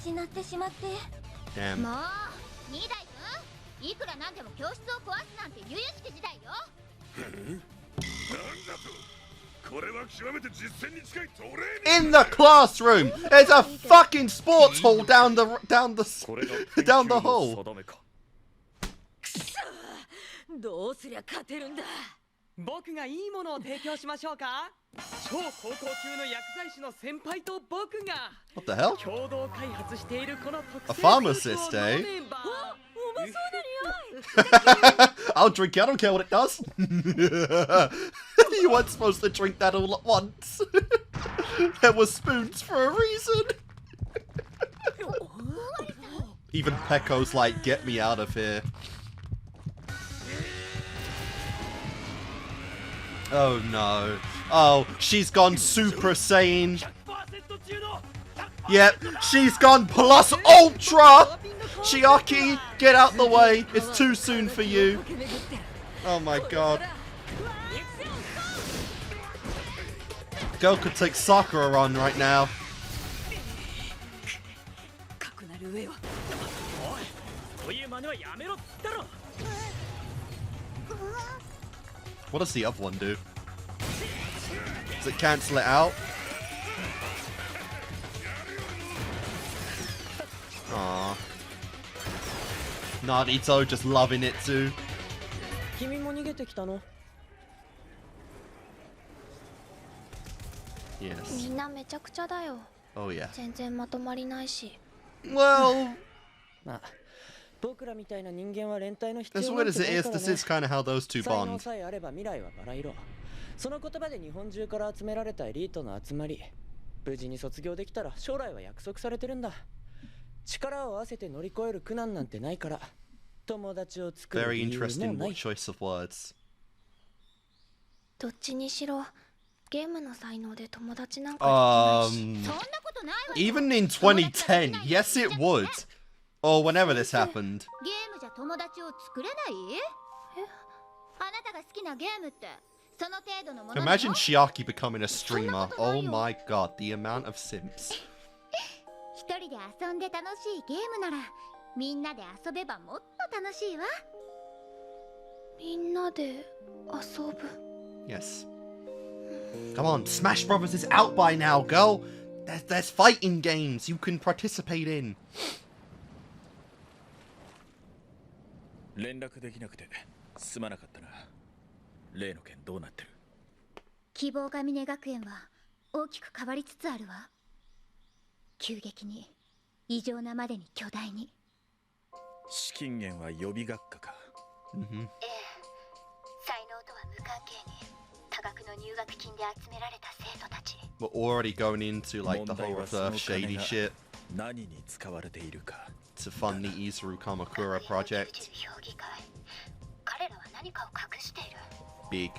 Damn. いくらなんでも教室を壊すなんて由々しき事態よ。In the classroom, there's a fucking sports hall down the hall. どうすりゃ勝てるんだ。僕がいいものを提供しましょうか。超高校級の薬剤師の先輩と僕が What the hell? 共同開発しているこの特 A 製 pharmacist, スープを飲 eh? めば。うまそうな匂い。 I'll drink it, I don't care what it does. You weren't supposed to drink that all at once. There were spoons for a reason. Even Pecco's like, get me out of here. Oh no. Oh, she's gone Super Saiyan. Yep, she's gone plus ultra! Chiaki, get out the way. It's too soon for you. Oh my god. Girl could take Sakura on right now. What does the other one do? Does it cancel it out? Aww. Naruto just loving it too. Yes. みんなめちゃくちゃだよ。 Oh yeah. 全然まとまりないし。 Well, まあ、僕らみたいな人間は連帯の必 as 要 weird なん as て it ない is, から this ね。 is kind of how those two 才能 bond. さえあれば未来はバラ色。その言葉で日本中から集められたエリートの集まり。無事に卒業できたら将来は約束されてるんだ。力を合わせて乗り越える苦難なんてないから。友達を作る Very 理由も interesting ない。 choice of words. どっちにしろゲームの才能で友達なんかできないし。そんなことないわよ。 Even in 2010, yes it would. Or whenever this happened. ゲームじゃ友達を作れない？あなたが好きなゲームってその程度のものなの？ Imagine Chiaki becoming a streamer. Oh my god, the amount of simps. 一人で遊んで楽しいゲームならみんなで遊べばもっと楽しいわ。みんなで遊ぶ。 Yes. Come on, Smash Brothers is out by now, girl. There's fighting games you can participate in. 連絡できなくてすまなかったな。例の件どうなってる？希望が峰学園は大きく変わりつつあるわ。急激に異常なまでに巨大に。資金源は予備学科か。ええ、才能とは無関係に多額の入学金で集められた生徒たち。 We're already going into like the whole reserve shady shit 何に使われているか。 to fund the Izuru Kamakura project. 評議会、彼らは何かを隠している。 Big.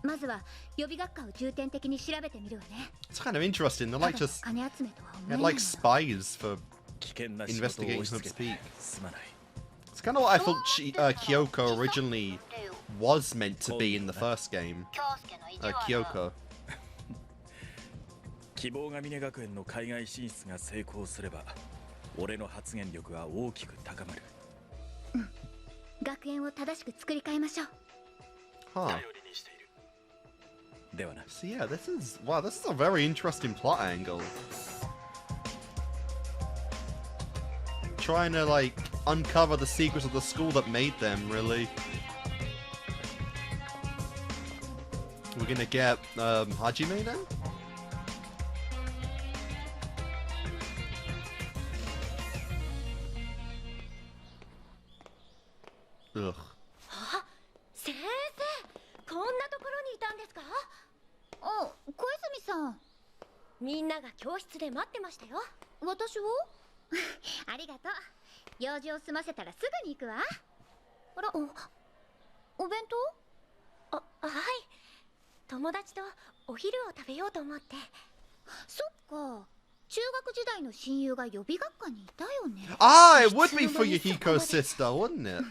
まずは予備学科を重点的に調べてみるわね。 It's kind of interesting. They're like just 金集めとは思 they're えない like spies for 危険な仕事を investigating 押し付けて Hope's Peak. すまない。 It's kind of what I thought Kyoko originally was meant to be in the first game. 京介の意地悪。 Kyoko. 希望が峰学園の海外進出が成功すれば、俺の発言力は大きく高まる。学園を正しく作り変えましょう。 Huh. 頼りにしている。ではな。 So yeah, this is a very interesting plot angle. Trying to like uncover the secrets of the school that made them, really. We're gonna get Hajime then? Ugh. 先生、こんなところにいたんですか？あ、小泉さん。みんなが教室で待ってましたよ。私を？ありがとう。用事を済ませたらすぐに行くわ。あら、お弁当？はい。友達とお昼を食べようと思って。そっか。中学時代の親友が予備学科にいたよね。Ah, it would be for Yahiko's sister, wouldn't it?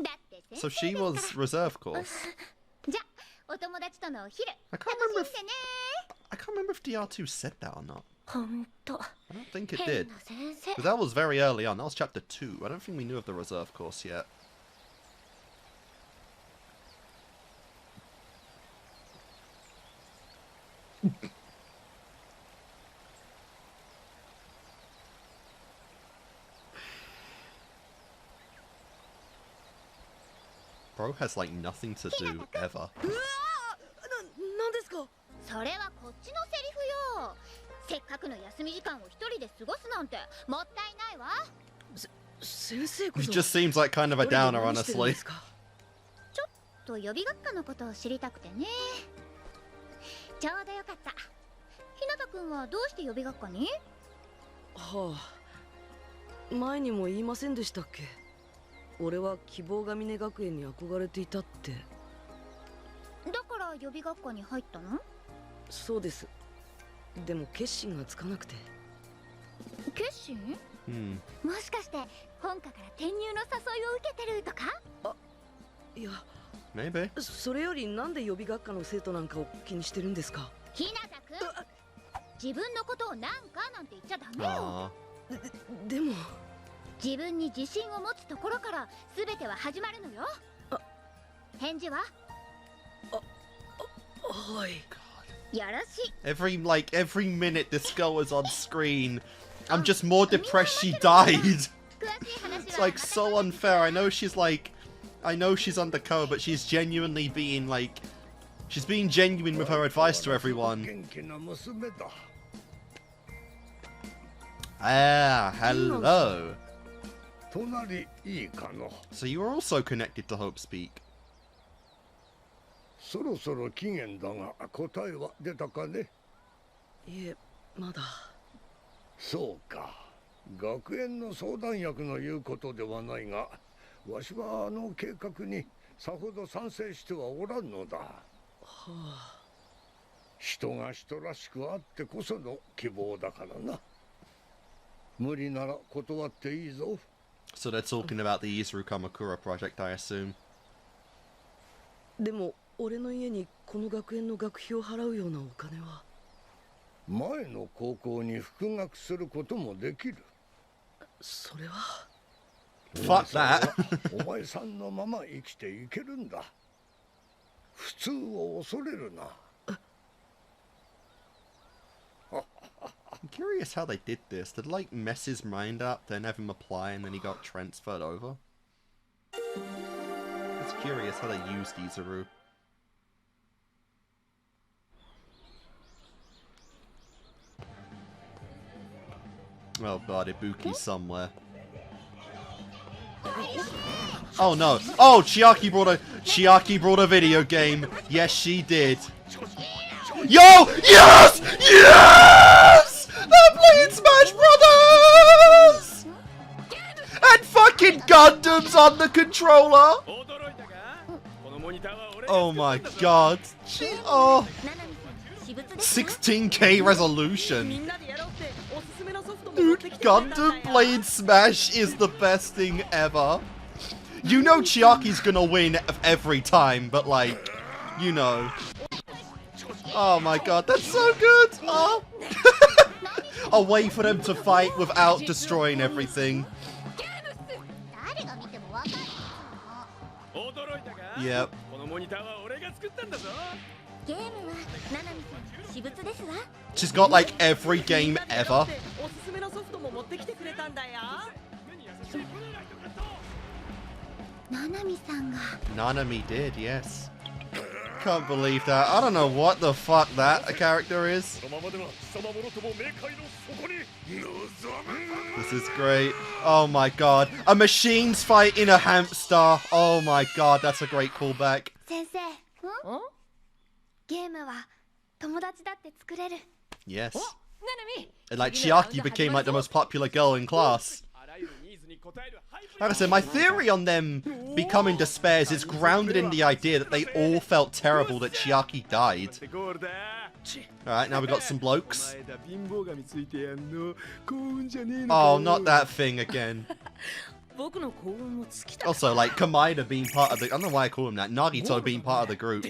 だって先 So 生 she ですから。 was reserve course. じゃあ、お友達とのお昼。 I can't 楽 remember し if んでね。 I can't remember if DR2 said that or not. ほんと。 I don't think it 変 did. な先生。 But that was very early on. That was chapter 2. I don't think we knew of the reserve course yet. Bro has like nothing to do ever. なんですか？それはこっちのセリフよ。せっかくの休み時間を一人で過ごすなんてもったいないわ。先生こ He そ just seems like kind of a 一人で downer, 何してるん honestly. ですか？と予備学科のことを知りたくてね。ちょうどよかった。ひなたくんはどうして予備学科に？はあ、前にも言いませんでしたっけ？俺は希望が峰学園に憧れていたって。だから予備学科に入ったの？そうです。でも決心がつかなくて。決心？ Hmm. もしかして本科から転入の誘いを受けてるとか？いや、 Maybe. それよりなんで予備学科の生徒なんかを気にしてるんですか？ひなたくん、自分のことをなんかなんて言っちゃダメよ。 Aw. でも自分に自信を持つところから全ては始まるのよ。返事は？はい。よろしい。 Every minute this girl is on screen, I'm just more depressed she died. 詳しい話は It's like so unfair. I know she's undercover, but she's genuinely being like, she's being genuine with her advice to everyone. 元気な娘だ。 Ah, hello. 隣いいかの。 So you are also connected to Hope's Peak. そろそろ期限だが答えは出たかね？いえ、まだ。そうか。学園の相談役の言うことではないが、わしはあの計画にさほど賛成してはおらんのだ。はあ。人が人らしくあってこその希望だからな。無理なら断っていいぞ。 So they're talking about the Izuru Kamakura project, I assume. でも俺の家にこの学園の学費を払うようなお金は。前の高校に復学することもできる。それは。 Fuck that. お前さんのまま生きていけるんだ。普通を恐れるな。 I'm curious how they did this. Did like mess his mind up, then have him apply, and then he got transferred over? It's curious how they used Izuru. Oh god, Ibuki's somewhere. Oh no. Oh, Chiaki brought a video game. Yes, she did. Yo! Yes! Yes! They're playing Smash Brothers! And fucking Gundam's on the controller! Oh my god. Oh. 16K resolution. Dude, Gundam playing Smash is the best thing ever. You know Chiaki's gonna win every time, but like, you know. Oh my god, that's so good! Oh. A way for them to fight without destroying everything. Yep. She's got like every game ever. Nanami did, yes. Can't believe that. I don't know what the fuck that a character is. This is great. Oh my god. A machine's fighting a hamster. Oh my god, that's a great callback. Yes. And like Chiaki became like the most popular girl in class. Like I said, my theory on them becoming despairs is grounded in the idea that they all felt terrible that Chiaki died. Alright, now we got some blokes. Oh, not that thing again. Also, like, Kamaida being part of the... I don't know why I call him that. Nagito being part of the group.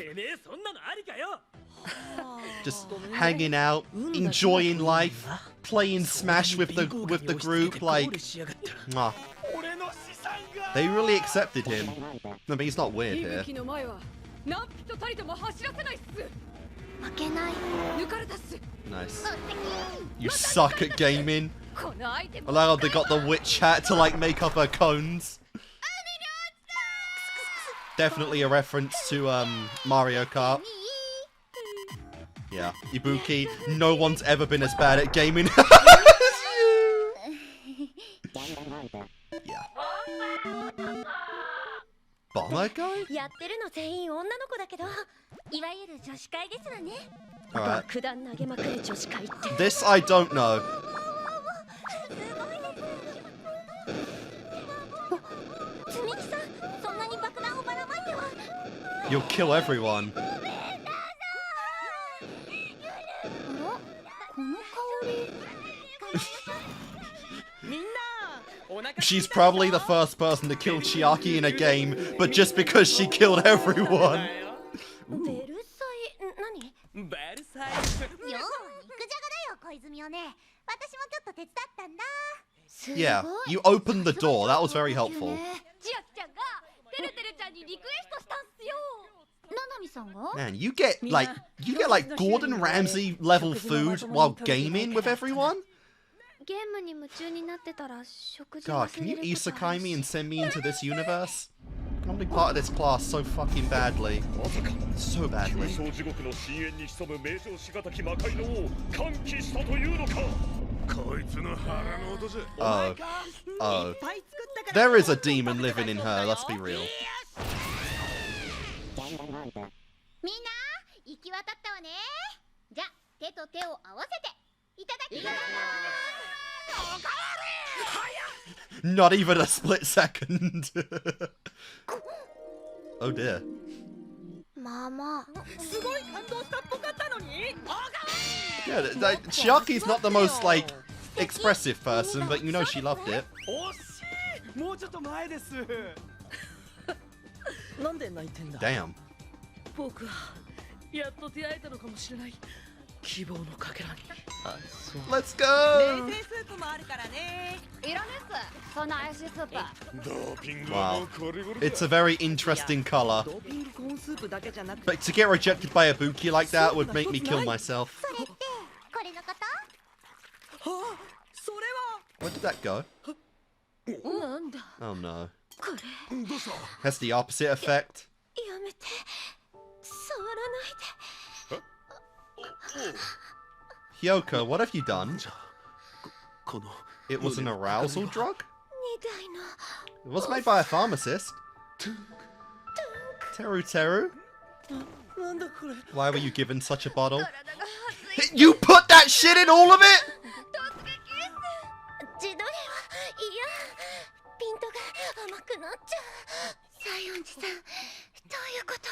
Just hanging out, enjoying life, playing Smash with the group, like... Mwah. They really accepted him. I mean, he's not weird here. Nice. You suck at gaming. I like how they got the witch hat to like make up her cones. Definitely a reference to Mario Kart. Yeah, Ibuki. No one's ever been as bad at gaming as you. Yeah. Bomber guy? Alright. This I don't know. You'll kill everyone. She's probably the first person to kill Chiaki in a game, but just because she killed everyone. Yeah, you opened the door. That was very helpful. Man, you get like Gordon Ramsay level food while gaming with everyone? God, can you isekai me and send me into this universe? I'm being part of this class so fucking badly. So badly. Oh. Oh. There is a demon living in her, let's be real. Not even a split second. Oh dear. Yeah, Chiaki's not the most, like, expressive person, but you know she loved it. Damn. Let's go! Wow. It's a very interesting color. But to get rejected by Ibuki like that would make me kill myself. Where did that go? Oh no. Has the opposite effect. Hyoko, what have you done? it was an arousal drug? みたいな It was made by a pharmacist. Teru? なんだこれ Why were you given such a bottle? 体が熱い You put that shit in all of it?突撃自撮りはいやピントが甘くなっちゃう西園寺さんどういうこと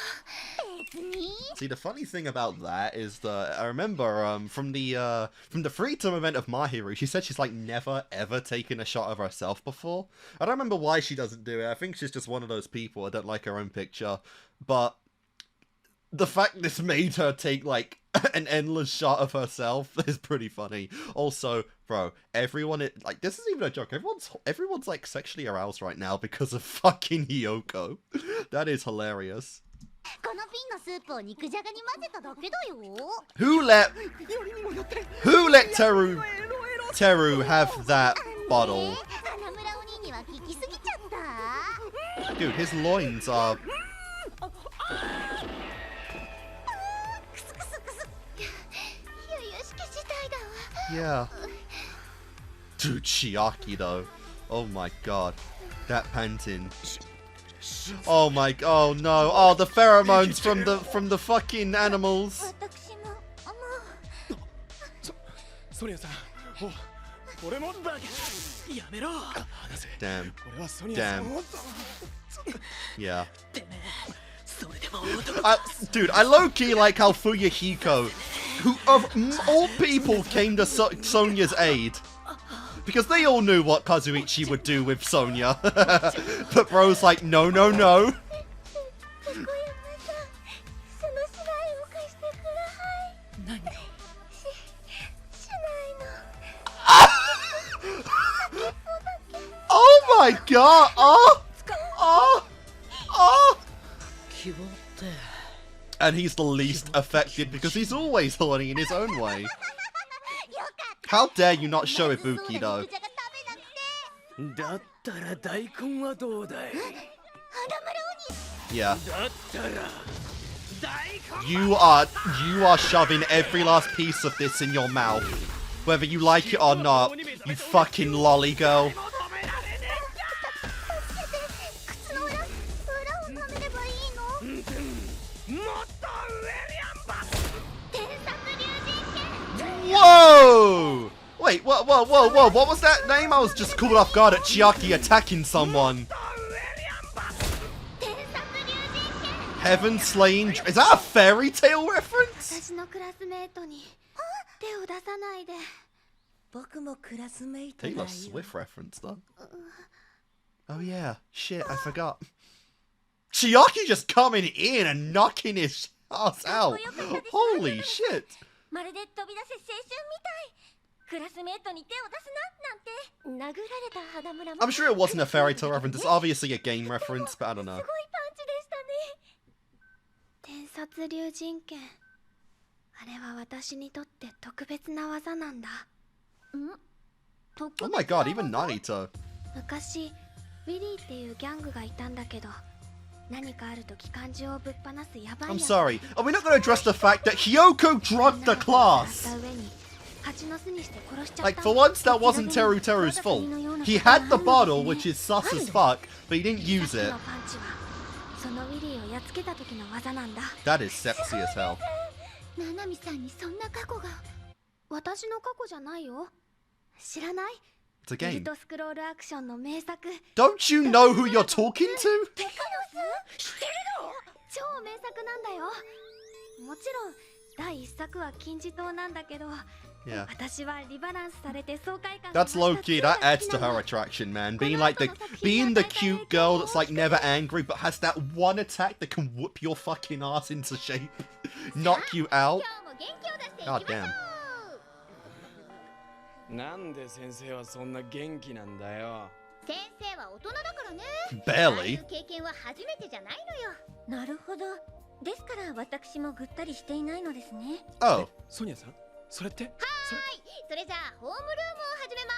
別に See, the funny thing about that is that I remember from the free time event of My Hero, she said she's like never ever taken a shot of herself before. I don't remember why she doesn't do it. I think she's just one of those people that don't like her own picture. But the fact this made her take like an endless shot of herself is pretty funny. Also, bro, everyone like this isn't even a joke. Everyone's like sexually aroused right now because of fucking Hiyoko. That is hilarious. この瓶のスープを肉じゃがに混ぜただけだよ Who let Teru have that bottle? 花村お兄には聞きすぎちゃった Dude, his loins are... クスクスクスゆゆしき事態だわ Yeah. Dude, Chiaki though. Oh my god. That panting. Oh my... Oh no. Oh, the pheromones from the fucking animals. 私ももうソニアさん俺もだやめろ Damn. 俺はソニアさんを Yeah. てめえそれでも Dude, I low-key like how Fuyuhiko, who of all people came to Sonya's aid. Because they all knew what Kazuichi would do with Sonya. But bro's like, no, no, no. その白いを貸してください何 しないの Oh my god! Oh! Oh! Oh! 希望って And he's the least affected because he's always horny in his own way. How dare you not show Ibuki though? だったら大根はどうだい Yeah. だったら大根 You are shoving every last piece of this in your mouth. Whether you like it or not, you fucking lolly girl. 靴の裏を食べればいいのもっと上リアンバ天殺竜神剣 Whoa! Wait, whoa, what was that name? I was just caught off guard at Chiaki attacking someone. 天殺竜神剣 Heaven slaying... Is that a fairy tale reference? 私のクラスメートに手を出さないで僕もクラスメイトだよ Taylor Swift reference, though. Oh yeah, shit, I forgot. Chiaki just coming in and knocking his ass out. Holy shit. まるで飛び出せ青春みたいクラスメートに手を出すななんて殴られた花村も I'm sure it wasn't a fairy tale reference. It's obviously a game reference, but I don't know. すごいパンチでしたね天殺竜神剣あれは私にとって特別な技なんだ特 Oh 別 my god, even Naito. 昔ウィリーっていうギャングがいたんだけど何かあると機関銃をぶっ放すヤバい I'm sorry. Are we not going to address the fact that Hiyoko drugged the class? Like, for once, that wasn't Teruteru's fault. He had the bottle, which is sus as fuck, but he didn't use it. That is sexy as hell. ナナミさんにそんな過去が私の過去じゃないよ知らない It's a ベル game. トスクロールアクションの名作 Don't you know who you're talking to? テカノス知ってるの超名作なんだよもちろん第一作は金字塔なんだけど Yeah. 私はリバランスされて爽快感 That's low key. That adds to her attraction, man. Being the cute girl that's like never angry, but has that one attack that can whoop your fucking ass into shape, knock you out. 今日も元気を出していき God ましょ damn. うなんで先生はそんな元気なんだよ先生は大人だからね Barely. ああいう経験は初めてじゃないのよなるほどですから私もぐったりしていないのですね Oh. ソニアさんそれってはいそれじゃあホームルームを始めま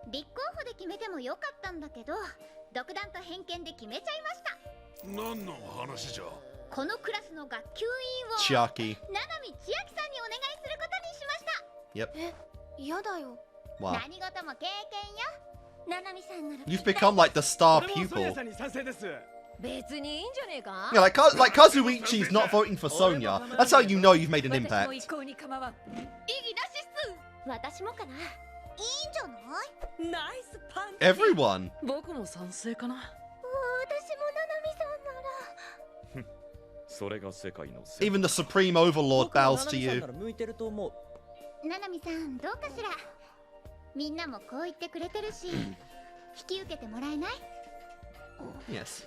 す立候補で決めてもよかったんだけど独断と偏見で決めちゃいました何の話じゃ。このクラスの学級委員を Chiaki. 七海千秋さんにお願いすることにしました Yep. 嫌だよ Wow. 何事も経験よ。ななみさんなら You've become like the star 俺もソニ pupil. アさんに賛成です。別にいいんじゃねえか。 Yeah, like Kazuichi's not voting for Sonya. That's how you know you've made an 私も impact. 一向に構わん。意義なしっす。私もかな。いいんじゃない。ナイスパンチ。 Everyone. 僕も賛成かな。私もななみさんなら。それが世界の世界。 Even the Supreme Overlord 僕は bows ナナ to ミさん you. なら向いてると思う。ななみさんどうかしら。みんなもこう言ってくれてるし、引き受けてもらえない？ Yes.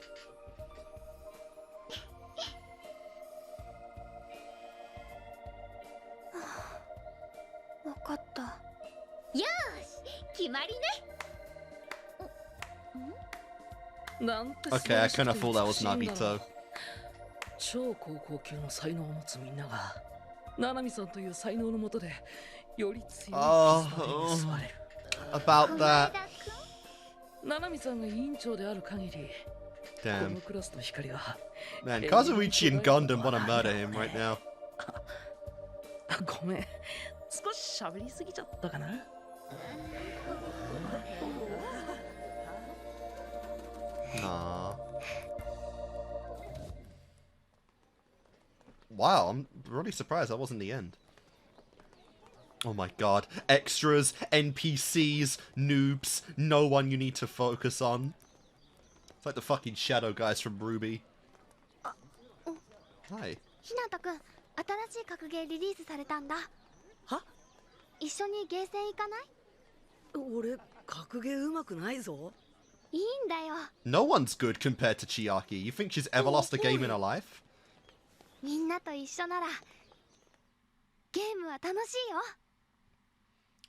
わかった。よーし、決まりね。なんて Okay, I kind of thought that was Nagito. 超高校級の才能を持つみんながナナミさんという才能のもとでより強い絆で結ばれる。 About that. ナナミさんが委員長である限り、こ Damn. のクラスの光が Man, Kazuichi and Gundam want to murder him right now. ごめん、少し喋りすぎちゃったかな。Aww. Wow, I'm really surprised that wasn't the end. Oh my god. Extras, NPCs, noobs, no one you need to focus on. It's like the fucking shadow guys from Ruby. Hi. ひなたくん、新しい格ゲーリリースされたんだ。は？一緒にゲーセン行かない？俺、格ゲーうまくないぞ。いいんだよ。 No one's good compared to Chiaki. You think she's ever lost a game in her life? みんなと一緒ならゲームは楽しいよ。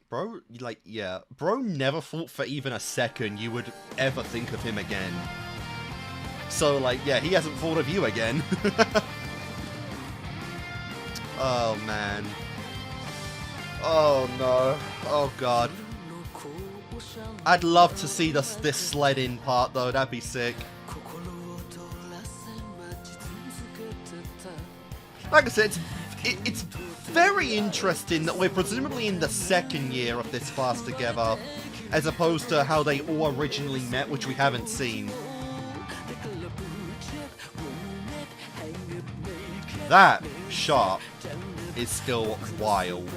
Bro, like, yeah. Bro never thought for even a second you would ever think of him again. So, like, yeah, he hasn't thought of you again. Oh, man. Oh, no. Oh, God. I'd love to see this sled-in part, though. That'd be sick. Like I said, it's very interesting that we're presumably in the second year of this class together, as opposed to how they all originally met, which we haven't seen. That shot is still wild.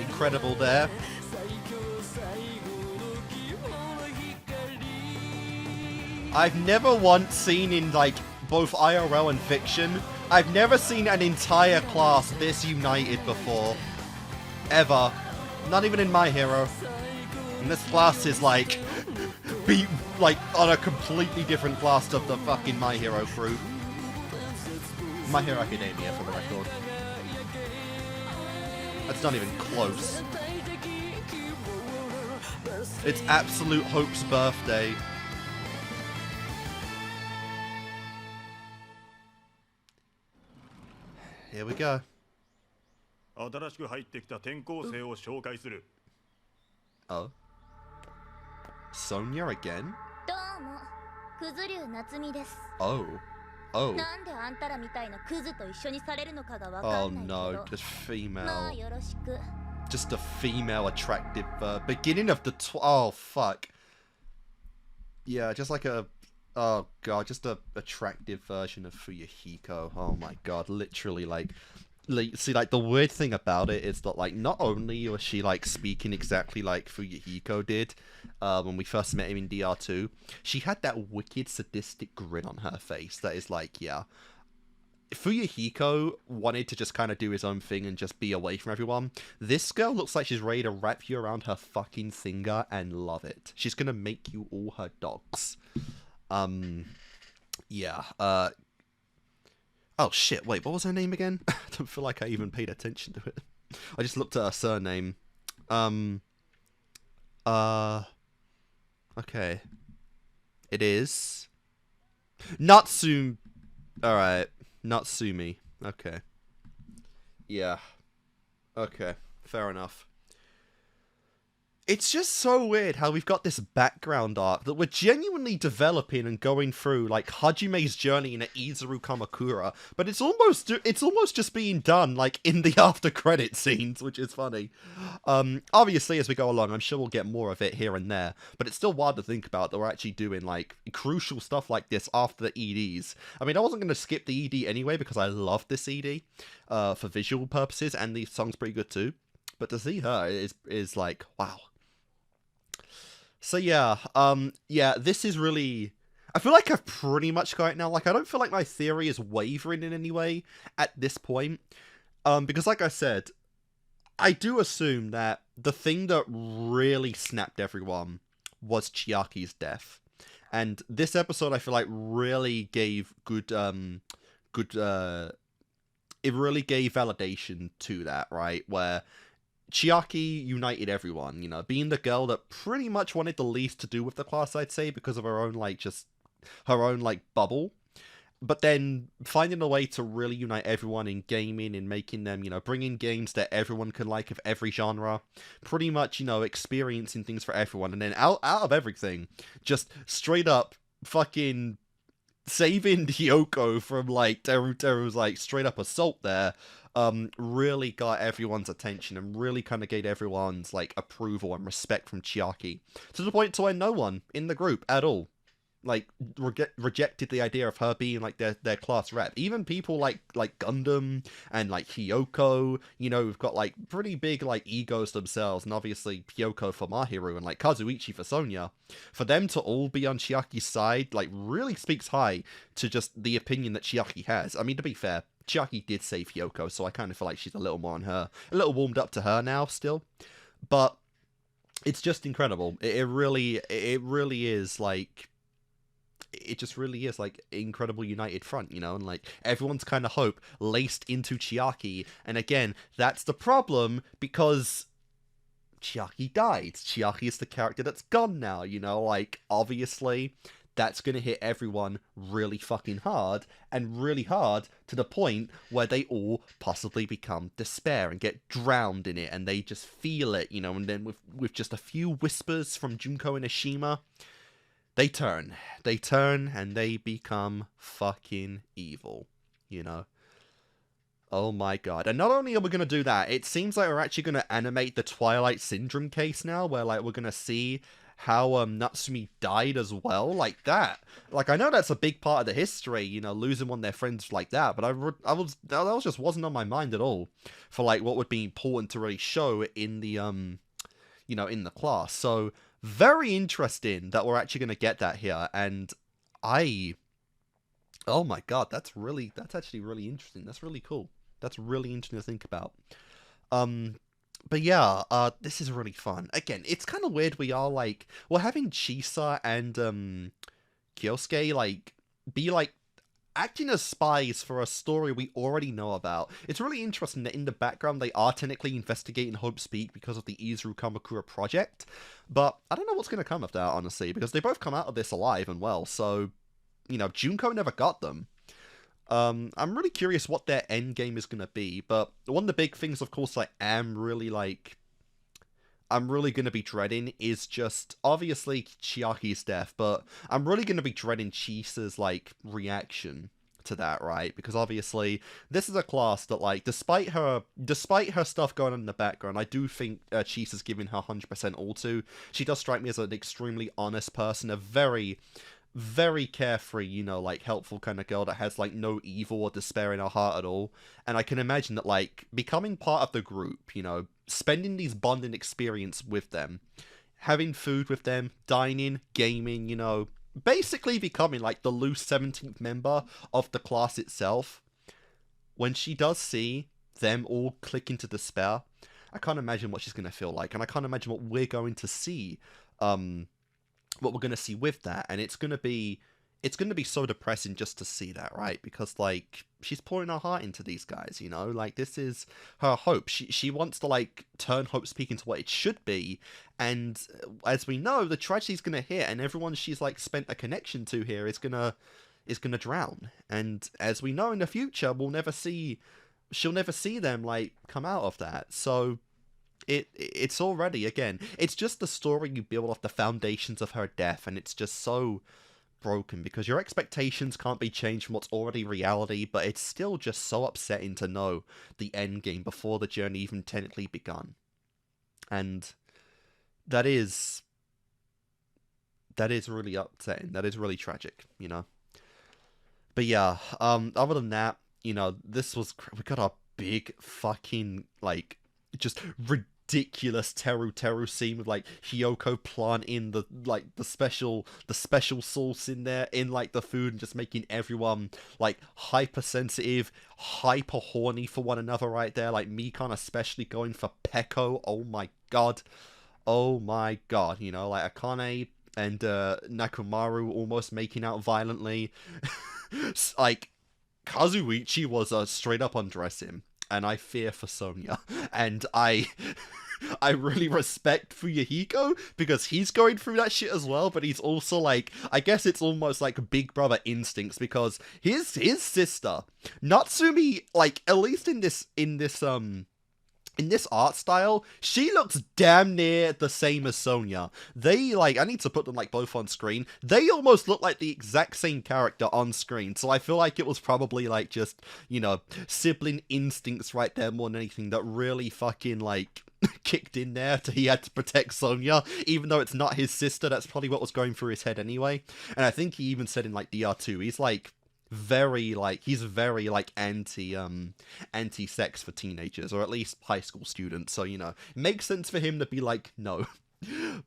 Incredible there. I've never once seen in, like, both IRL and fiction, I've never seen an entire class this united before. Ever. Not even in My Hero. And this class is, like, beat, like, on a completely different class of the fucking My Hero crew. My Hero Academia, for the record. That's not even close. It's Absolute Hope's birthday. Here we go. 新しく入ってきた転校生を紹介する。 Oh. Sonya again? どうも、クズ竜夏美です。 Oh. Oh. なんであんたらみたいなクズと一緒にされるのかがわか Oh んないけ no, ど。 just まあ female. よろしく。 Just a female attractive beginning of the oh fuck. Yeah, just like a oh god, just a attractive version of Fuyuhiko. Oh my god, literally like see, like the weird thing about it is that like not only was she like speaking exactly like Fuyuhiko did when we first met him in DR2, she had that wicked sadistic grin on her face that is like, yeah, Fuyuhiko wanted to just kind of do his own thing and just be away from everyone. This girl looks like she's ready to wrap you around her fucking finger and love it. She's gonna make you all her dogs. Yeah, oh shit, wait, what was her name again? I don't feel like I even paid attention to it. I just looked at her surname. Okay. It is Natsumi. Alright, Natsumi. Okay. Yeah. Okay, fair enough. It's just so weird how we've got this background arc that we're genuinely developing and going through, like, Hajime's journey in Izuru Kamakura, but it's almost just being done, like, in the after credit scenes, which is funny. Obviously, as we go along, I'm sure we'll get more of it here and there, but it's still wild to think about that we're actually doing, like, crucial stuff like this after the EDs. I mean, I wasn't going to skip the ED anyway, because I love this ED, for visual purposes, and the song's pretty good too, but to see her is like, wow. So yeah, this is really... I feel like I've pretty much got it now. Like, I don't feel like my theory is wavering in any way at this point. Because like I said, I do assume that the thing that really snapped everyone was Chiaki's death. And this episode, I feel like, really gave it really gave validation to that, right? Where Chiaki united everyone, you know, being the girl that pretty much wanted the least to do with the class, I'd say, because of her own, bubble. But then finding a way to really unite everyone in gaming and making them, you know, bringing games that everyone can like of every genre. Pretty much, you know, experiencing things for everyone. And then out of everything, just straight up fucking saving Hyoko from, like, Teruteru's, like, straight up assault there. Really got everyone's attention and really kind of gave everyone's, like, approval and respect from Chiaki. To the point to where no one in the group at all, like, rejected the idea of her being, like, their class rep. Even people like Gundam and, like, Hyoko, you know, who've got, like, pretty big, like, egos themselves, and obviously Hyoko for Mahiru and, like, Kazuichi for Sonya. For them to all be on Chiaki's side, like, really speaks high to just the opinion that Chiaki has. I mean, to be fair, Chiaki did save Hyoko, so I kind of feel like she's a little more on her, a little warmed up to her now still. But it's just incredible. It really is, like, it just really is, like, incredible united front, you know, and, like, everyone's kind of hope laced into Chiaki. And again, that's the problem, because Chiaki died. Chiaki is the character that's gone now, you know, like, obviously that's going to hit everyone really fucking hard, and really hard to the point where they all possibly become despair and get drowned in it, and they just feel it, you know, and then with just a few whispers from Junko and Ashima, they turn, and they become fucking evil, you know. Oh my god. And not only are we going to do that, it seems like we're actually going to animate the Twilight Syndrome case now, where, like, we're going to see how Natsumi died as well, like that. Like, I know that's a big part of the history, you know, losing one of their friends like that, but that just wasn't on my mind at all for, like, what would be important to really show in the, you know, in the class. So, very interesting that we're actually going to get that here, and oh my god, that's actually really interesting. That's really cool. That's really interesting to think about. But yeah, this is really fun. Again, it's kind of weird we're having Chisa and, Kyosuke, like, be, like, acting as spies for a story we already know about. It's really interesting that in the background they are technically investigating Hope's Peak because of the Izuru Kamakura project, but I don't know what's going to come of that, honestly, because they both come out of this alive and well, so, you know, Junko never got them. I'm really curious what their end game is going to be, but one of the big things, of course, I'm really going to be dreading is just, obviously, Chiaki's death, but I'm really going to be dreading Chisa's, like, reaction to that, right? Because obviously, this is a class that, like, despite her stuff going on in the background, I do think Chisa's giving her 100% all to. She does strike me as an extremely honest person, a very, very carefree, you know, like, helpful kind of girl that has, like, no evil or despair in her heart at all. And I can imagine that, like, becoming part of the group, you know, spending these bonding experience with them, having food with them, dining, gaming, you know, basically becoming, like, the loose 17th member of the class itself. When she does see them all click into despair, I can't imagine what she's going to feel like, and I can't imagine what we're going to see, with that, and it's gonna be so depressing just to see that, right? Because, like, she's pouring her heart into these guys, you know, like, this is her hope. She wants to, like, turn Hope's Peak into what it should be, and as we know, the tragedy's gonna hit, and everyone she's, like, spent a connection to here is gonna drown, and as we know in the future, she'll never see them, like, come out of that. So it's already, again, it's just the story you build off the foundations of her death, and it's just so broken because your expectations can't be changed from what's already reality, but it's still just so upsetting to know the end game before the journey even technically begun. And that is really upsetting. That is really tragic, you know. But yeah, other than that, you know, we got a big fucking, like, just ridiculous teru scene with, like, Hiyoko planting the special sauce in there, in, like, the food, and just making everyone, like, hypersensitive, hyper horny for one another right there, like, Mikan especially going for Peko. Oh my god, you know, like, Akane and Nakumaru almost making out violently. Like, Kazuichi was straight up undressing, and I fear for Sonya, and I really respect Fuyuhiko because he's going through that shit as well, but he's also, like, I guess it's almost like big brother instincts because his sister Natsumi, like, at least in this art style, she looks damn near the same as Sonya. They, like, I need to put them, like, both on screen. They almost look like the exact same character on screen, so I feel like it was probably, like, just, you know, sibling instincts right there more than anything that really fucking, like, kicked in there he had to protect Sonya, even though it's not his sister. That's probably what was going through his head anyway. And I think he even said in, like, DR2, he's very anti-sex for teenagers, or at least high school students, so, you know, it makes sense for him to be like, no.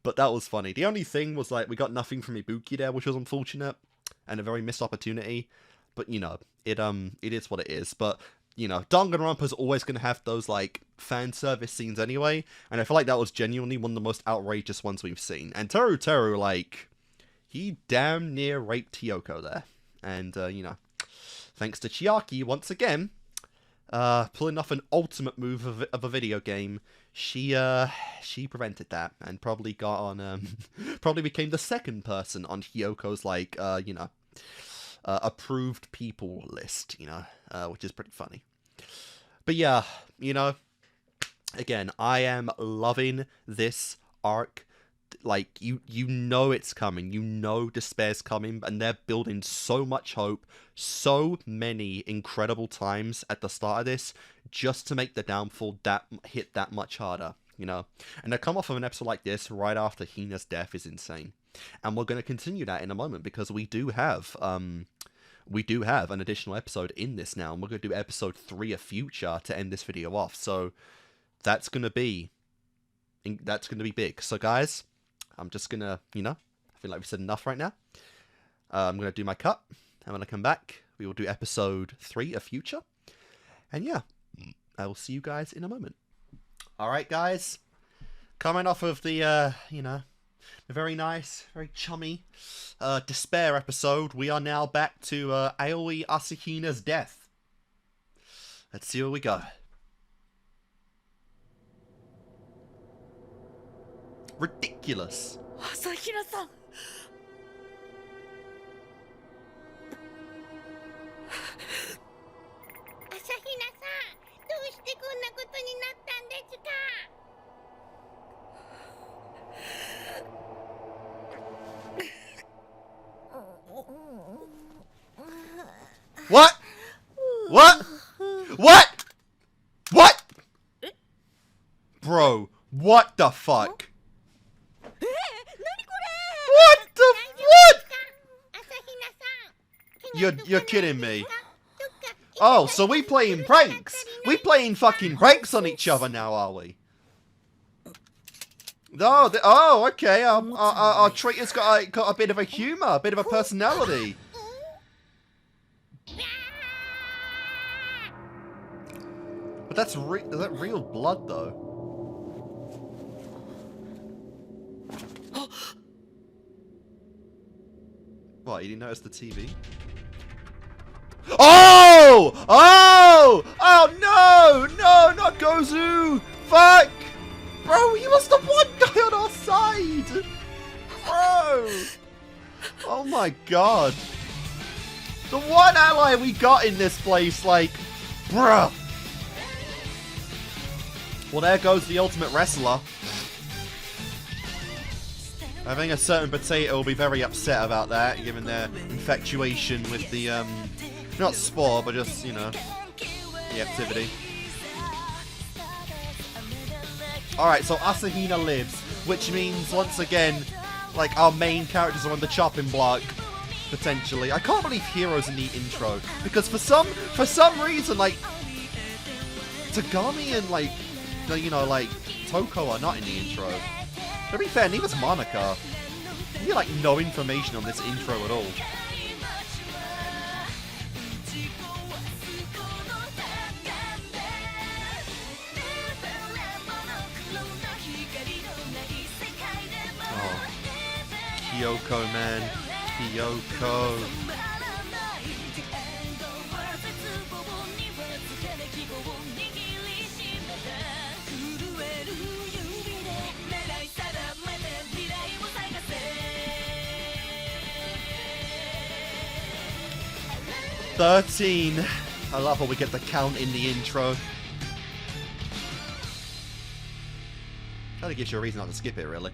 But that was funny. The only thing was, like, we got nothing from Ibuki there, which was unfortunate, and a very missed opportunity, but, you know, it is what it is. But, you know, Danganronpa's always going to have those, like, fan service scenes anyway, and I feel like that was genuinely one of the most outrageous ones we've seen. And Teru, like, he damn near raped Hiyoko there. And, you know, thanks to Chiaki, once again, pulling off an ultimate move of a video game, she prevented that, and probably got on, probably became the second person on Hyoko's, like, you know, approved people list, you know, which is pretty funny. But yeah, you know, again, I am loving this arc. Like, you know it's coming, you know despair's coming, and they're building so much hope, so many incredible times at the start of this, just to make the downfall hit that much harder, you know? And to come off of an episode like this right after Hina's death is insane. And we're going to continue that in a moment, because we do have an additional episode in this now, and we're going to do episode 3 of Future to end this video off, so that's going to be big. So guys, I'm just gonna, you know, I feel like we've said enough right now. I'm gonna do my cut, and when I come back, we will do episode 3 of Future. And yeah, I will see you guys in a moment. Alright guys, coming off of the, you know, the very nice, very chummy, Despair episode, we are now back to Aoi Asahina's death. Let's see where we go. Ridiculous. 朝比奈さん。朝比奈さん、どうしてこんなことになったんですか。What? What? What? What? Bro, what the fuck? What the what? You're kidding me. Oh, so we playing pranks? We playing fucking pranks on each other now, are we? Oh, okay. Our traitor's got a bit of a humor, a bit of a personality. But that's is that real blood though? What, you didn't notice the TV? Oh! Oh! Oh no! No, not Gozu! Fuck! Bro, he was the one guy on our side! Bro! Oh my god. The one ally we got in this place, like, bruh. Well, there goes the ultimate wrestler. I think a certain potato will be very upset about that, given their infatuation with the, not sport, but just, you know, the activity. Alright, so Asahina lives, which means, once again, like, our main characters are on the chopping block, potentially. I can't believe Hero's in the intro, because for some reason, like, Tagami and, like, you know, like, Toko are not in the intro. To be fair, neither's Monica. We have, like, no information on this intro at all. Oh. Kyoko, man. Kyoko. "13." I love how we get the count in the intro. Kind of gives you a reason not to skip it, really.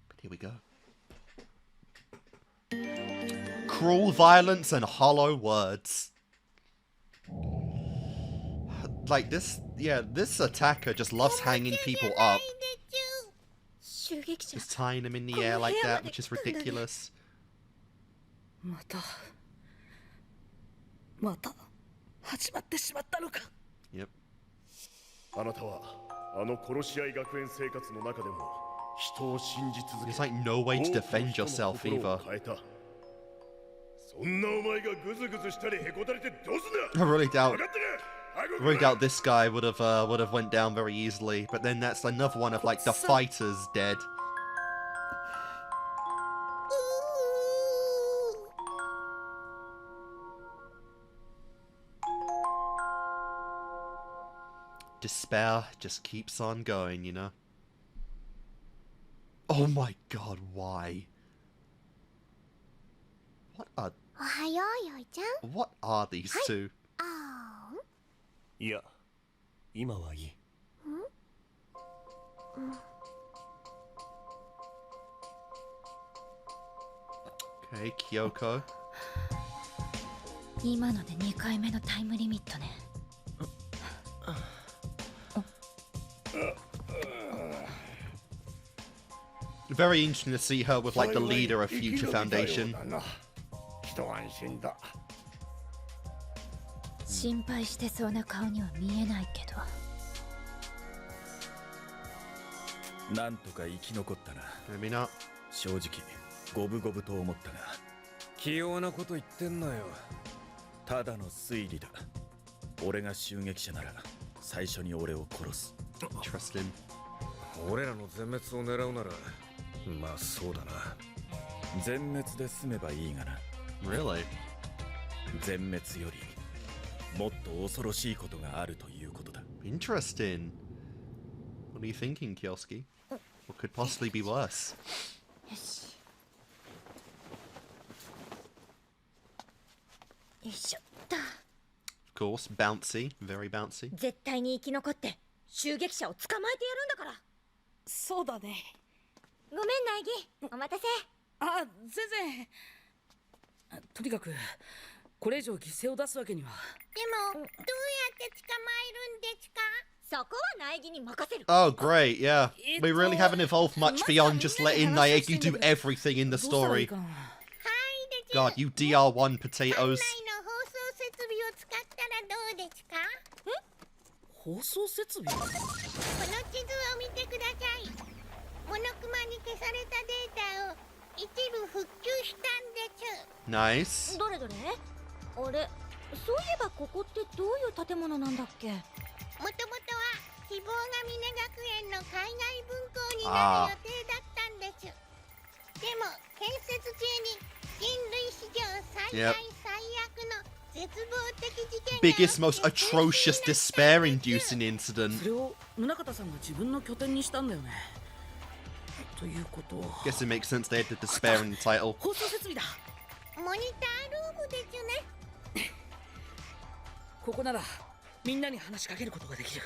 But here we go. Cruel violence and hollow words. Like this, yeah, this attacker just loves hanging people up. Just tying them in the air like that, which is ridiculous. Yep. あなたはあの殺し合い学園生活の中でも人を信じ続け There's like no way to defend yourself either. そんなお前がグズグズしたりへこたれてどうすん I だ really doubt this guy would have went down very easily, but then that's another one of like the fighters dead. Despair just keeps on going, you know. Oh my god, why? What are these two? いや、今はいい。Okay, Kyoko. 今ので2回目のタイムリミットね。Very interesting to see her with like the leader of Future Foundation. 心配してそうな顔には見えないけど。なんとか生き残ったな。Maybe not. 正直五分五分と思ったが。器用なこと言ってんなよ。ただの推理だ。俺が襲撃者なら最初に俺を殺す。Trust him. 俺らの全滅を狙うなら、まあそうだな。全滅で済めばいいがな。Really? 全滅よりもっと恐ろしいことがあるということだ。Interesting. What are you thinking, Kioski? What could possibly be worse? よいしょっと。Of course, bouncy, very bouncy. 絶対に生き残って襲撃者を捕まえてやるんだから。そうだね。ごめんナイギ、お待たせ。あ、全然。とにかくこれ以上犠牲を出すわけには。でもどうやって捕まえるんですか？そこはナイギに任せる。 Oh, great, yeah. We really haven't evolved much beyond just letting Naegi do everything in the story. God, you DR1 potatoes. 放送設備？この地図を見てください。モノクマに消されたデータを一部復旧したんです。Nice. どれどれ？あれ、そういえばここってどういう建物なんだっけ？もともとは希望が峰学園の海外分校になる予定だったんです。でも建設中に人類史上最大最悪の絶望的事件が Biggest, most atrocious, despair-inducing incident. それを宗像さんが自分の拠点にしたんだよね。ということは。Guess it makes sense they had the despair in the title. 放送設備だ。モニタールームですね。ここならみんなに話しかけることができる。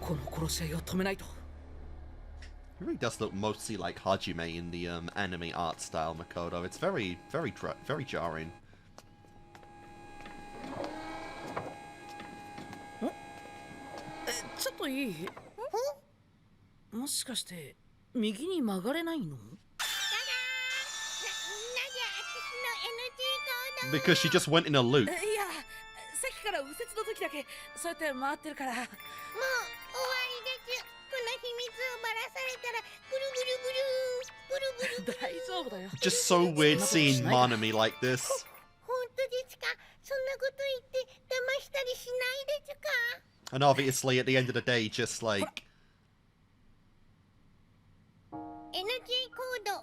この殺し合いを止めないと。 It really does look mostly like Hajime in the anime art style, Makoto. It's very jarring. ちょっといい？もしかして右に曲がれないの？ Because she just went in a loop. いや、さっきから右折の時だけそうやって回ってるから。もう終わりです。この秘密をばらされたらぐるぐるぐるぐるぐる。大丈夫だよ。Just so weird seeing Manami like this. 本当ですか？そんなこと言って騙したりしないですか？ And obviously, at the end of the day, just like NG コー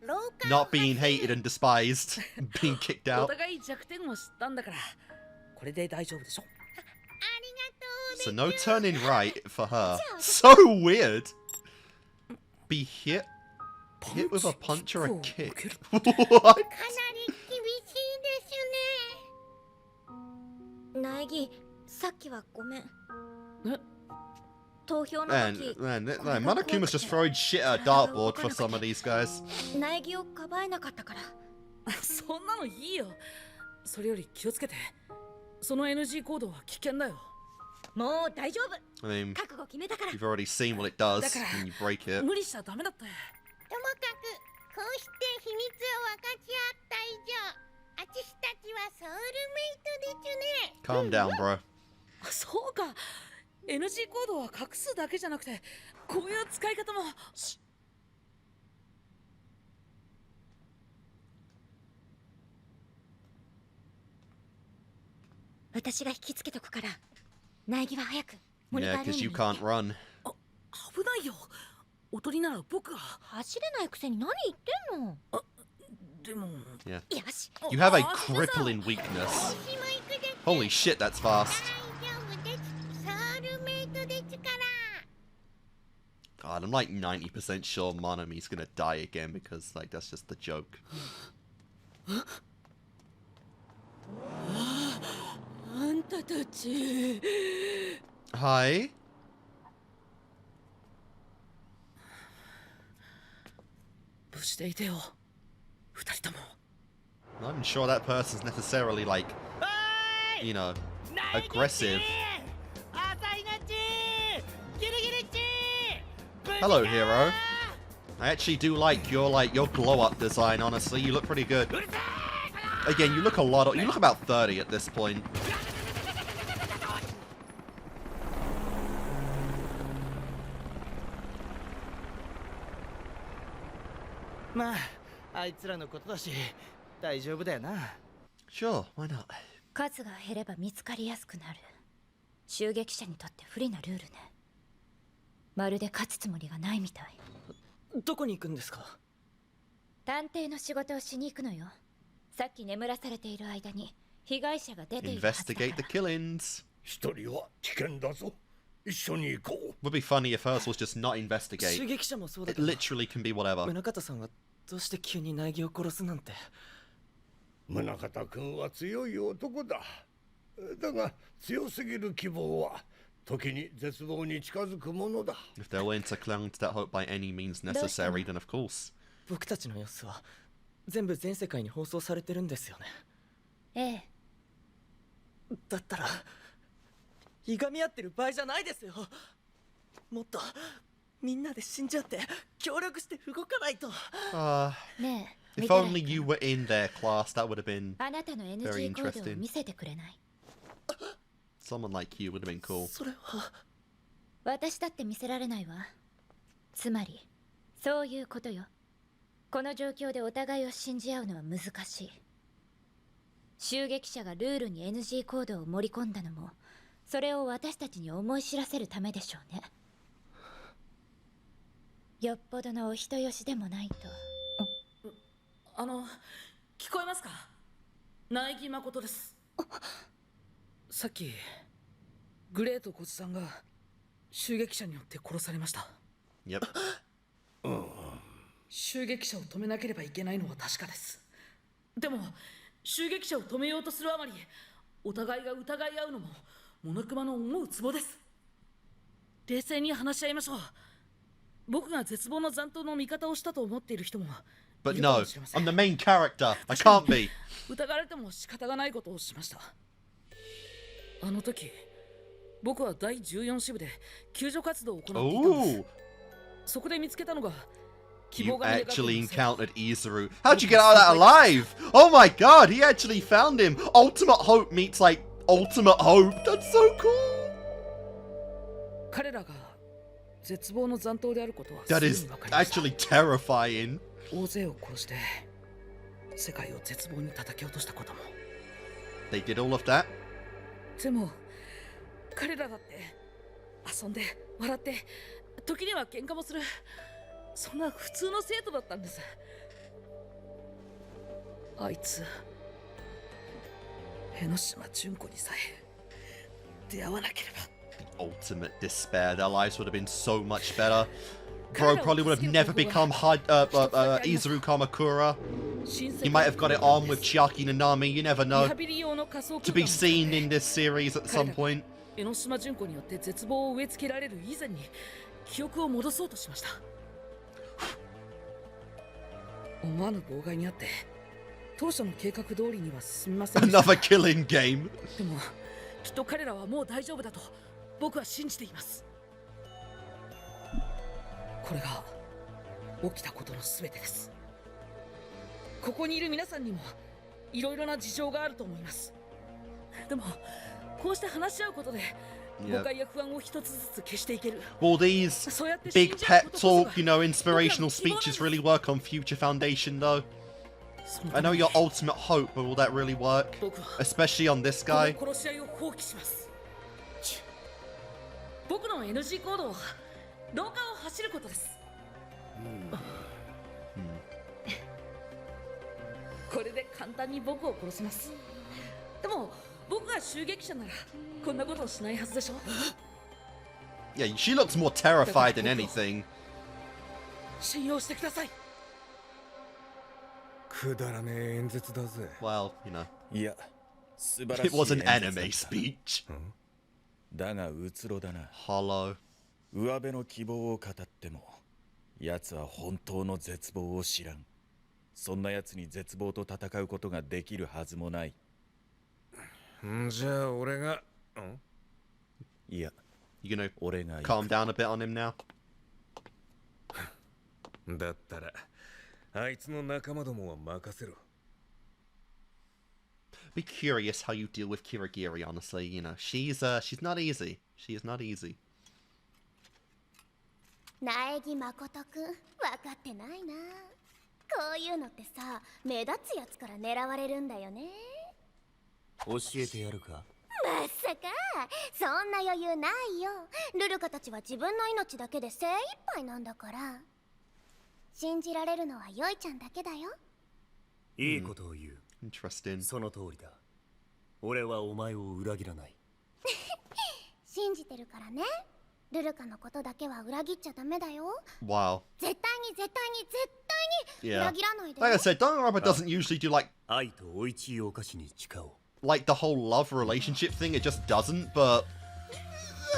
ド、廊下 not being hated and despised, being kicked お out. 互い弱点を知ったんだから、これで大丈夫でしょ。 So no turning right for her. So weird. Be hit with a punch or a kick. What? かなり厳しいですね。苗木、さっきはごめん。投票の Man, 時、 Manakuma's just throwing shit at a dartboard for some of these guys. 苗木をかばえなかったから。そんなのいいよ。それより気をつけて。その NG コードは危険だよ。もう大丈夫。 I mean, 覚悟決めたから。 you've already seen what it does when you break it. 無理しちゃダメだって。ともかくこうして秘密を分かち合った以上、あちしたちはソウルメイトですね。 Calm down, bro. そうか。NG コードは隠すだけじゃなくて、こういう使い方も。私が引きつけとくから。苗木は早く。モニタ Yeah, ールー because ム you に。 can't run. 危ないよ。おとりなら僕が。走れないくせに何言ってんの？でも。Yeah. よし。 You have a crippling weakness. Holy shit, that's fast. 大丈夫です。ソウルメイトですから。 God, I'm like 90% sure Manami's gonna die again because, like, that's just the joke. あんたたち。Hi. 無事でいてよ。二人とも。 I'm sure that person's necessarily, like, you know, aggressive. Hello, hero. I actually do like your glow up design, honestly. You look pretty good. Again, you look you look about 30 at this point. まあ、あいつらのことだし、大丈夫だよな。Sure, why not? 数が減れば見つかりやすくなる。襲撃者にとって不利なルールね。まるで勝つつもりがないみたい。どこに行くんですか？探偵の仕事をしに行くのよ。さっき眠らされている間に被害者が出ているはずだから。 Investigate the killings. 一人は危険だぞ。一緒に行こう。 Would be funny if hers was just not 襲 investigate. 撃者もそうだ It けど、 literally can be whatever. 宗像さんはどうして急に苗木を殺すなんて。宗像君は強い男だ。だが強すぎる希望は時に絶望に近づくものだ。 If they're willing to cling to that hope by any means necessary, then of course. 僕たちの様子は全部全世界に放送されてるんですよね。ええ。だったらいがみ合ってる場合じゃないですよ。もっとみんなで死んじゃって協力して動かないと。ねえ。 If only you were in their class, that would have been あなたの NG very コードを interesting. 見せてくれない？ Someone like you would have been cool. それは私だって見せられないわ。つまりそういうことよ。この状況でお互いを信じ合うのは難しい。襲撃者がルールに NG コードを盛り込んだのもそれを私たちに思い知らせるためでしょうね。よっぽどのお人よしでもないと。聞こえますか？苗木誠です。さっきグレート小路さんが襲撃者によって殺されました。 Yep. 襲撃者を止めなければいけないのは確かです。でも襲撃者を止めようとするあまりお互いが疑い合うのもモノクマの思うツボです。冷静に話し合いましょう。僕が絶望の残党の味方をしたと思っている人も But no, I'm the main character. I can't be. 疑われても仕方がないことをしました。あの時僕は第14支部で救助活動を行っていたんです。そこで見つけたのが You actually encountered Izuru. How'd you get out of that alive? Oh my god, he actually found him. Ultimate Hope meets like Ultimate Hope. That's so cool. 彼らが絶望の残党であることは That is actually terrifying. 大勢を殺して世界を絶望に叩き落としたことも。 They did all of that? でも彼らだって遊んで笑って時には喧嘩もする、そんな普通の生徒だったんです。あいつ江ノ島純子にさえ出会わなければ。 Ultimate despair. Their lives would have been so much better. Bro probably would have never become Izuru Kamakura. He might have got it on with Chiaki Nanami, you never know. To be seen in this series at some point. 江ノ島純子によって絶望を植え付けられる以前に記憶を戻そうとしました。思わぬ妨害にあって当初の計画通りには進みませんでした。 Another killing game. でもきっと彼らはもう大丈夫だと僕は信じています。これが起きたことの全てです。ここにいる皆さんにもいろいろな事情があると思います。でもこうして話し合うことで誤解や不安を一つずつ消していける。 Will these big pep talk, you know, inspirational speeches really work on Future Foundation though? I know your ultimate hope, but will that really work? Especially on this guy? 殺し合いを放棄します。僕の NG 行動は廊下を走ることです。これで簡単に僕を殺せます。でも僕が襲撃者ならこんなことをしないはずでしょ。 Yeah, she looks more terrified than anything. 信用してください。くだらねえ演説だぜ。 Well, you know. いや、素晴らしい It was an 演説 anime だった speech. だがうつろだな。 Hollow. 上辺の希望を語っても奴は本当の絶望を知らん。そんな奴に絶望と戦うことができるはずもない。じゃあ俺が、いや、 You gonna 俺が calm down a bit on him now? だったらあいつの仲間どもは任せろ。 Be curious how you deal with Kirigiri, honestly. You know, she's not easy. She is not easy. 苗木誠くん、分かってないな。こういうのってさ、目立つやつから狙われるんだよね。教えてやるか。まさか、そんな余裕ないよ。ルルカたちは自分の命だけで精一杯なんだから。信じられるのはヨイちゃんだけだよ。いいことを言う。Interesting. その通りだ。俺はお前を裏切らない。信じてるからね。ルルカのことだけは裏切っちゃダメだよ。 Wow. 絶対に絶対に絶対に Yeah. 裏切らないで。Like I said, Danganronpa doesn't usually do like 愛とおいちいお菓子に誓おう。the whole love relationship thing. It just doesn't. But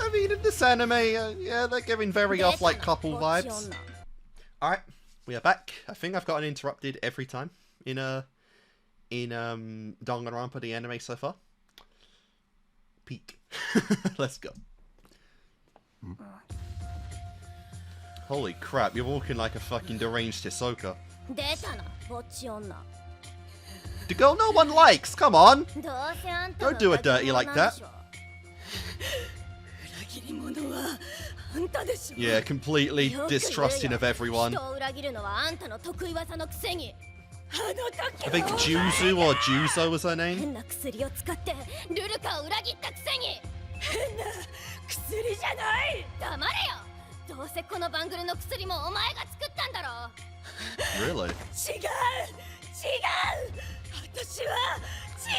I mean, in this anime, yeah, they're giving very off like couple vibes. All right, we are back. I think I've gotten interrupted every time in Danganronpa the anime so far. Peak. Let's go. Holy crap, you're walking like a fucking deranged Hisoka. 出たな、ぼっち女。 The girl no one likes, come on! どうせあんた Don't do it dirty like that. 裏切り者はあんたでしょ。 Yeah, completely distrusting of everyone. 人を裏切るのはあんたの得意技のくせに。 I think Juzu or Juzo was her name. 変な薬を使ってルルカを裏切ったくせに。変な薬じゃない。黙れよ。どうせこのバングルの薬もお前が作ったんだろ。 Really? 違う違う。私は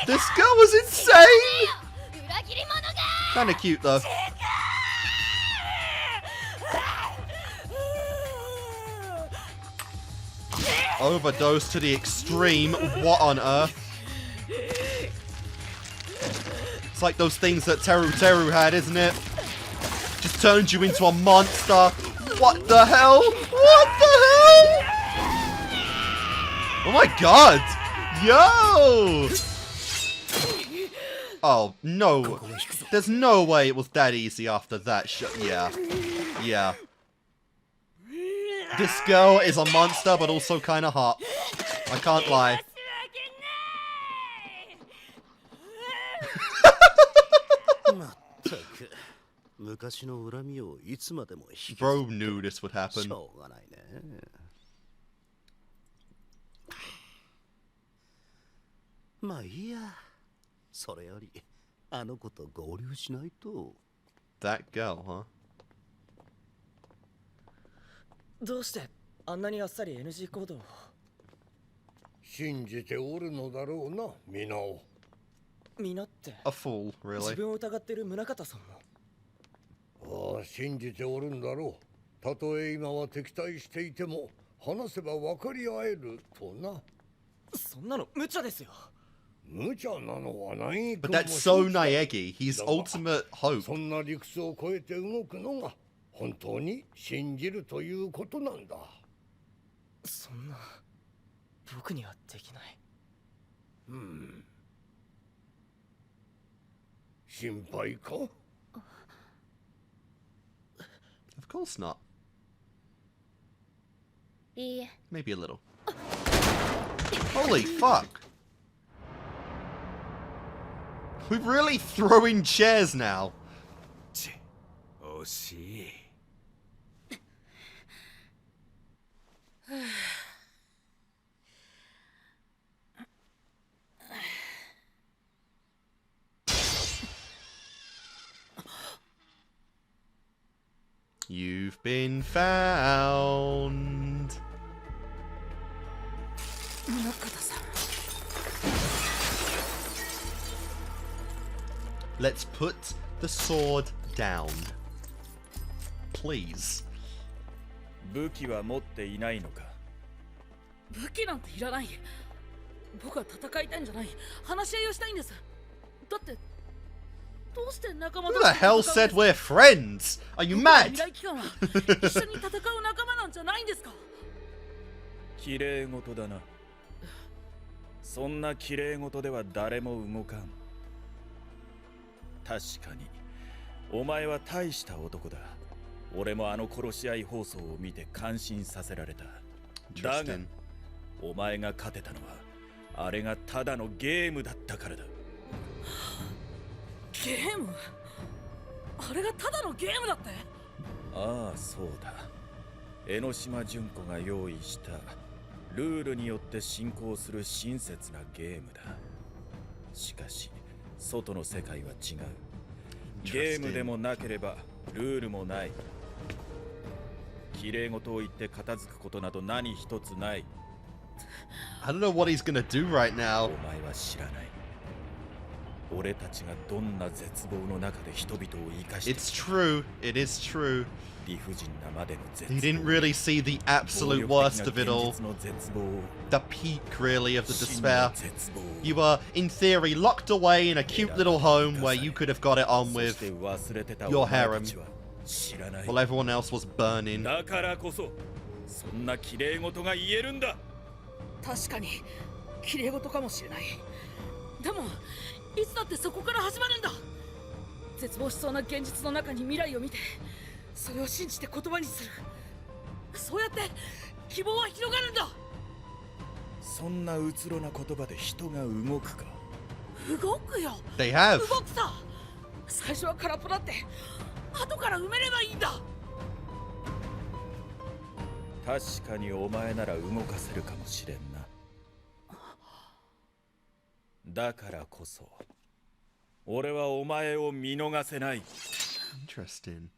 This girl was insane! 裏切り者が Kinda cute though. Overdose to the extreme. What on earth? It's like those things that Teru had, isn't it? Just turned you into a monster. What the hell? What the hell? Oh my god! Yo! Oh, no. There's no way it was that easy after that shot. Yeah. Yeah. This girl is a monster, but also kind of hot. I can't lie. Bro knew this would happen. まあいいや。それよりあの子と合流しないと。That girl, huh? どうしてあんなにあっさり NG 行動を。信じておるのだろうな、皆を。皆って。A fool, really? 自分を疑ってる宗像さんも。ああ、信じておるんだろう。たとえ今は敵対していても、話せば分かり合えるとな。そんなの無茶ですよ。無茶なのはないか But も that's so Naegi. He's ultimate hope. そんな理屈を超えて動くのが本当に信じるということなんだ。そんな僕にはできない。心配か？ Of course not. いいえ。 Maybe a little. Holy fuck! We're really throwing chairs now. Oh, see. You've been found. Let's put the sword down. Please. 武器は持っていないのか？武器なんていらない。僕は戦いたいんじゃない。話し合いをしたいんです。だってどうして仲間 Who the hell said we're friends? Are you mad? 未来機関は一緒に戦う仲間なんじゃないんですか？綺麗事だな。そんな綺麗事では誰も動かん。確かにお前は大した男だ。俺もあの殺し合い放送を見て感心させられた。だがお前が勝てたのはあれがただのゲームだったからだ。ゲーム？あれがただのゲームだって？ああ、そうだ。江ノ島純子が用意したルールによって進行する親切なゲームだ。しかし外の世界は違う。ゲームでもなければルールもない。綺麗事を言って片付くことなど何一つない。I don't know what he's gonna do right now. お前は知らない。俺たちがどんな絶望の中で人々を生かして。 It's true. It is true. 理不尽なまでの絶望。 He didn't really see the absolute worst of it all. The peak, really, of the despair. You were, in theory, locked away in a cute little home where you could have got it on with your harem, while everyone else was burning. だからこそ、そんな綺麗事が言えるんだ。確かに綺麗事かもしれない。でもいつだってそこから始まるんだ。絶望しそうな現実の中に未来を見て、それを信じて言葉にする。そうやって希望は広がるんだ。そんなうつろな言葉で人が動くか？動くよ。 They have. 動くさ。最初は空っぽだって後から埋めればいいんだ。確かにお前なら動かせるかもしれんな。だからこそ俺はお前を見逃せない。 Interesting.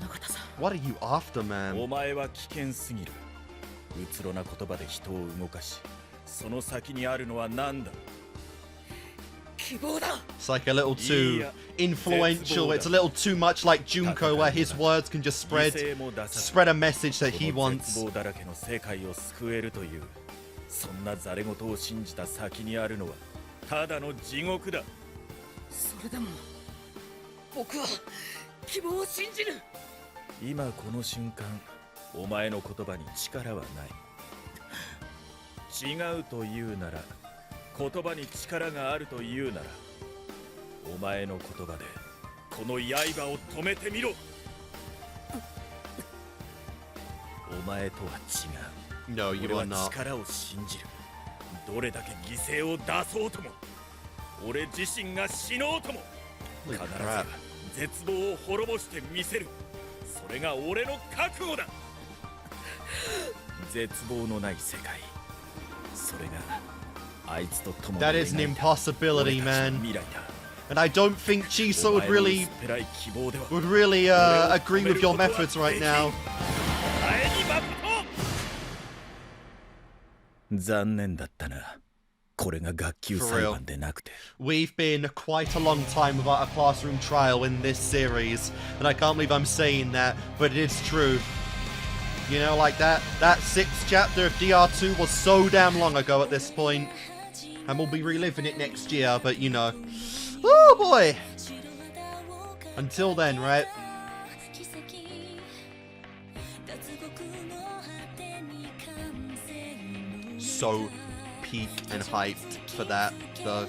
宗像さん。 What are you after, man? お前は危険すぎる。うつろな言葉で人を動かし、その先にあるのは何だ？希望だ。 It's like a little too influential. It's a little too much like Junko, where his words can just spread a message that he wants. 絶望だらけの世界を救えるという、そんなざれ言を信じた先にあるのはただの地獄だ。それでも僕は希望を信じる。今この瞬間、お前の言葉に力はない。違うと言うなら、言葉に力があると言うなら、お前の言葉でこの刃を止めてみろ。お前とは違う。 No, you 俺 are は not. 力を信じる。どれだけ犠牲を出そうとも、俺自身が死のうとも、必ず絶望を滅ぼしてみせる。それが俺の覚悟だ。絶望のない世界、それがあいつと共に That is an impossibility, man. And I don't think Chiso would really agree with your methods right now. 残念だったな。これが学級裁判でなくて。 We've been quite a long time without a classroom trial in this series, and I can't believe I'm saying that, but it is true. You know, like that 6th chapter of DR2 was so damn long ago at this point, and we'll be reliving it next year, but you know. Oh boy! Until then, right? So peak and hyped for that, though.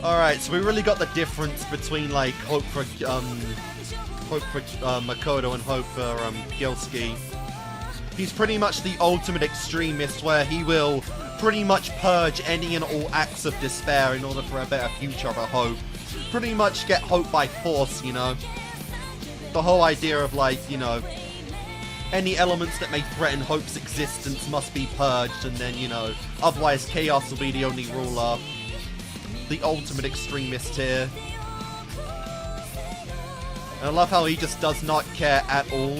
Alright, so we really got the difference between like hope for Makoto and hope for Gilski. He's pretty much the ultimate extremist where he will pretty much purge any and all acts of despair in order for a better future of a hope. Pretty much get hope by force, you know. The whole idea of like, you know, any elements that may threaten hope's existence must be purged, and then, you know, otherwise chaos will be the only ruler. The ultimate extremist here. And I love how he just does not care at all.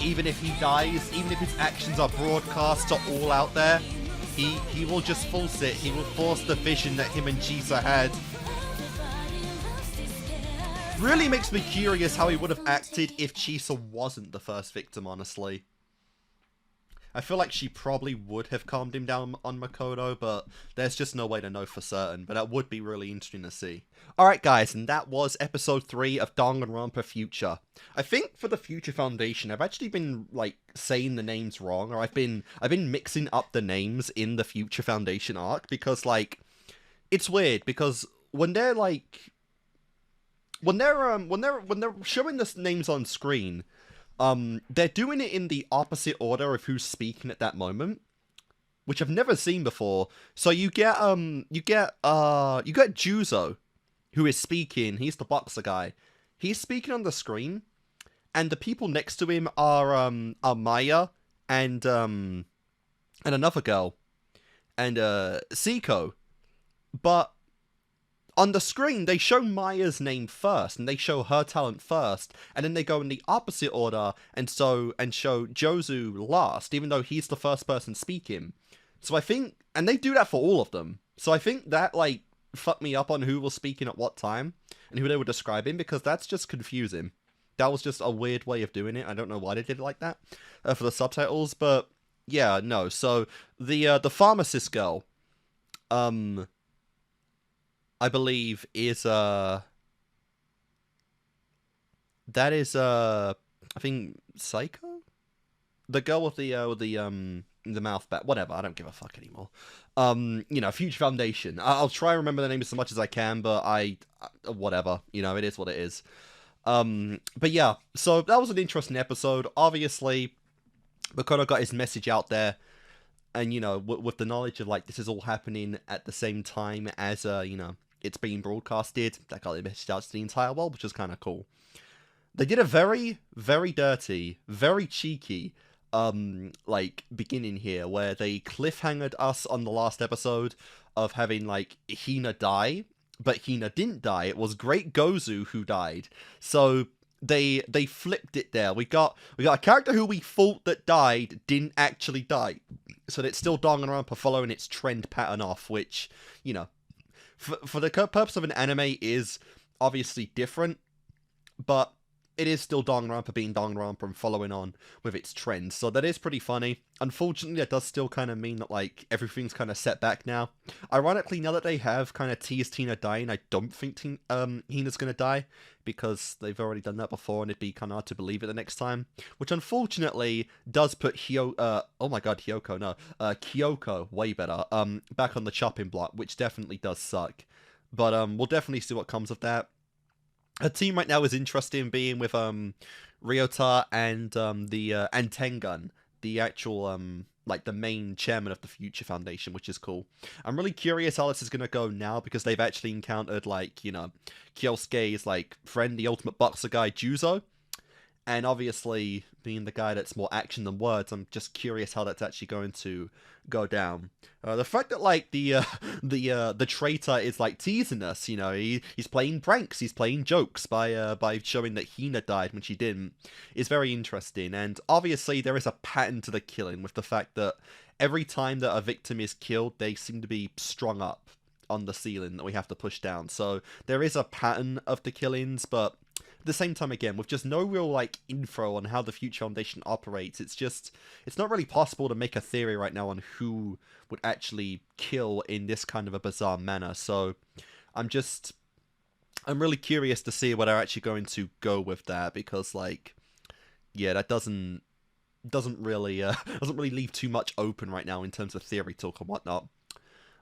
Even if he dies, even if his actions are broadcast to all out there, he will just force it. He will force the vision that him and Chisa had. Really makes me curious how he would have acted if Chisa wasn't the first victim, honestly. I feel like she probably would have calmed him down on Makoto, but there's just no way to know for certain. But that would be really interesting to see. Alright guys, and that was episode 3 of Danganronpa Future. I think for the Future Foundation, I've actually been, like, saying the names wrong, or I've been mixing up the names in the Future Foundation arc, because, like, it's weird, because when they're, like, when they're showing the names on screen, they're doing it in the opposite order of who's speaking at that moment, which I've never seen before. So you get Juzo, who is speaking. He's the boxer guy. He's speaking on the screen, and the people next to him are Maya and another girl, and Seiko. But on the screen, they show Maya's name first, and they show her talent first, and then they go in the opposite order and show Jozu last, even though he's the first person speaking. So I think, and they do that for all of them. So I think that, like, fucked me up on who was speaking at what time, and who they were describing, because that's just confusing. That was just a weird way of doing it. I don't know why they did it like that for the subtitles, but yeah, no. So the pharmacist girl, I believe is I think Psycho? The girl with the mouth back. Whatever, I don't give a fuck anymore. You know, Future Foundation. I'll try and remember the name as much as I can, but whatever. You know, it is what it is. But yeah, so that was an interesting episode. Obviously, Makoto got his message out there. And, you know, with the knowledge of, like, this is all happening at the same time as, you know, it's being broadcasted, that got the message out to the entire world, which is kind of cool. They did a very, very dirty, very cheeky, like, beginning here, where they cliffhangered us on the last episode of having, like, Hina die, but Hina didn't die. It was Great Gozu who died. So they flipped it there. We got a character who we thought that died didn't actually die. So it's still Danganronpa following its trend pattern off, which, you know, for the purpose of an anime is obviously different, but it is still Danganronpa being Danganronpa and following on with its trends, so that is pretty funny. Unfortunately, that does still kind of mean that, like, everything's kind of set back now. Ironically, now that they have kind of teased Hina dying, I don't think Hina's gonna die, because they've already done that before, and it'd be kind of hard to believe it the next time, which unfortunately does put Kyoko, way better, back on the chopping block, which definitely does suck. But we'll definitely see what comes of that. Her team right now is interesting, being with Ryota and and Tengun, the actual like the main chairman of the Future Foundation, which is cool. I'm really curious how this is gonna go now, because they've actually encountered, like, you know, Kyosuke's like friend, the ultimate boxer guy, Juzo. And obviously, being the guy that's more action than words, I'm just curious how that's actually going to go down. The fact that, like, the traitor is, like, teasing us, you know, he's playing pranks, he's playing jokes by showing that Hina died when she didn't, is very interesting. And obviously, there is a pattern to the killing, with the fact that every time that a victim is killed, they seem to be strung up on the ceiling that we have to push down. So there is a pattern of the killings, but at the same time, again, with just no real, like, info on how the Future Foundation operates, it's not really possible to make a theory right now on who would actually kill in this kind of a bizarre manner. So I'm really curious to see what they're actually going to go with that, because, like, yeah, that doesn't really leave too much open right now in terms of theory talk and whatnot.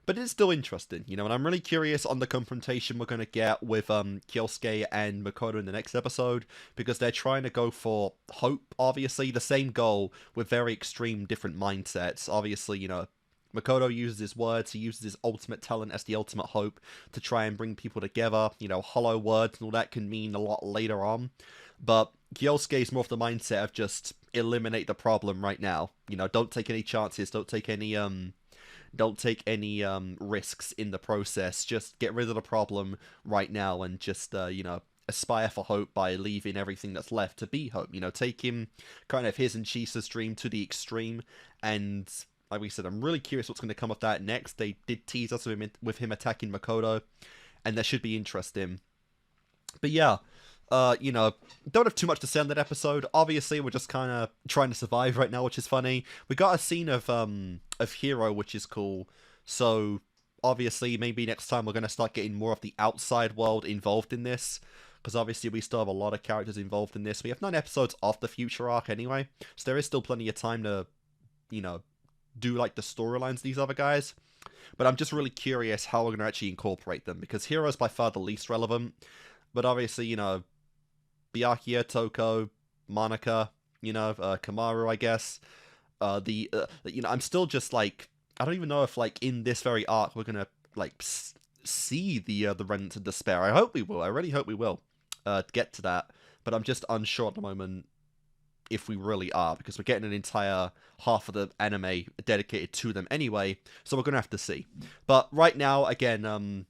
But it's still interesting, you know, and I'm really curious on the confrontation we're going to get with Kyosuke and Makoto in the next episode, because they're trying to go for hope, obviously, the same goal with very extreme different mindsets. Obviously, you know, Makoto uses his words, he uses his ultimate talent as the ultimate hope to try and bring people together. You know, hollow words and all that can mean a lot later on. But Kyosuke's more of the mindset of just eliminate the problem right now. You know, don't take any chances, don't take any risks in the process. Just get rid of the problem right now and just, you know, aspire for hope by leaving everything that's left to be hope. You know, take him kind of his and Chisa's dream to the extreme. And like we said, I'm really curious what's going to come of that next. They did tease us with him attacking Makoto, and that should be interesting. But yeah, you know, don't have too much to say on that episode. Obviously, we're just kind of trying to survive right now, which is funny. We got a scene of Hero, which is cool. So, obviously, maybe next time we're going to start getting more of the outside world involved in this. Because obviously, we still have a lot of characters involved in this. We have 9 episodes off the Future arc anyway. So there is still plenty of time to, you know, do, like, the storylines of these other guys. But I'm just really curious how we're going to actually incorporate them. Because Hero is by far the least relevant. But obviously, you know, Byakuya, Toko, Monica, you know, Kamaru, I guess. You know, I'm still just, like, I don't even know if, like, in this very arc we're gonna, like, see the Remnants of Despair. I hope we will. I really hope we will get to that. But I'm just unsure at the moment if we really are, because we're getting an entire half of the anime dedicated to them anyway, so we're gonna have to see. But right now, again,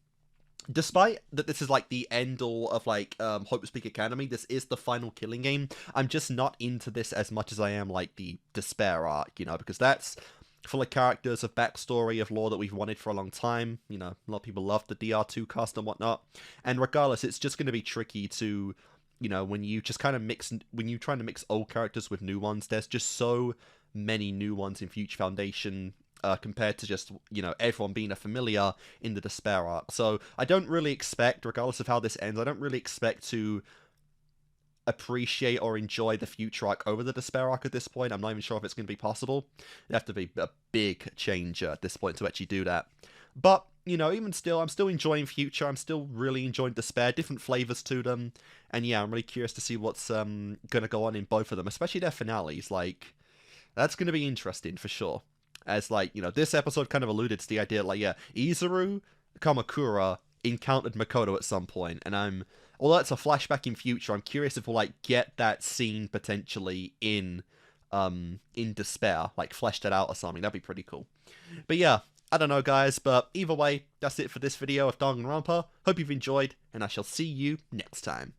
despite that this is, like, the end-all of, like, Hope Speak Academy, this is the final killing game, I'm just not into this as much as I am, like, the Despair arc, you know, because that's full of characters, of backstory, of lore that we've wanted for a long time. You know, a lot of people love the DR2 cast and whatnot, and regardless, it's just going to be tricky to, you know, when you just kind of when you're trying to mix old characters with new ones, there's just so many new ones in Future Foundation, compared to just, you know, everyone being a familiar in the Despair arc. So I don't really expect, regardless of how this ends, I don't really expect to appreciate or enjoy the Future arc over the Despair arc at this point. I'm not even sure if it's going to be possible. It'd have to be a big change at this point to actually do that. But, you know, even still, I'm still enjoying Future. I'm still really enjoying Despair, different flavors to them. And yeah, I'm really curious to see what's going to go on in both of them, especially their finales. Like, that's going to be interesting for sure. As, like, you know, this episode kind of alluded to the idea, like, yeah, Izuru Kamakura encountered Makoto at some point, and although it's a flashback in Future, I'm curious if we'll, like, get that scene potentially in Despair, like, flesh that out or something. That'd be pretty cool. But yeah, I don't know, guys, but either way, that's it for this video of Danganronpa. Hope you've enjoyed, and I shall see you next time.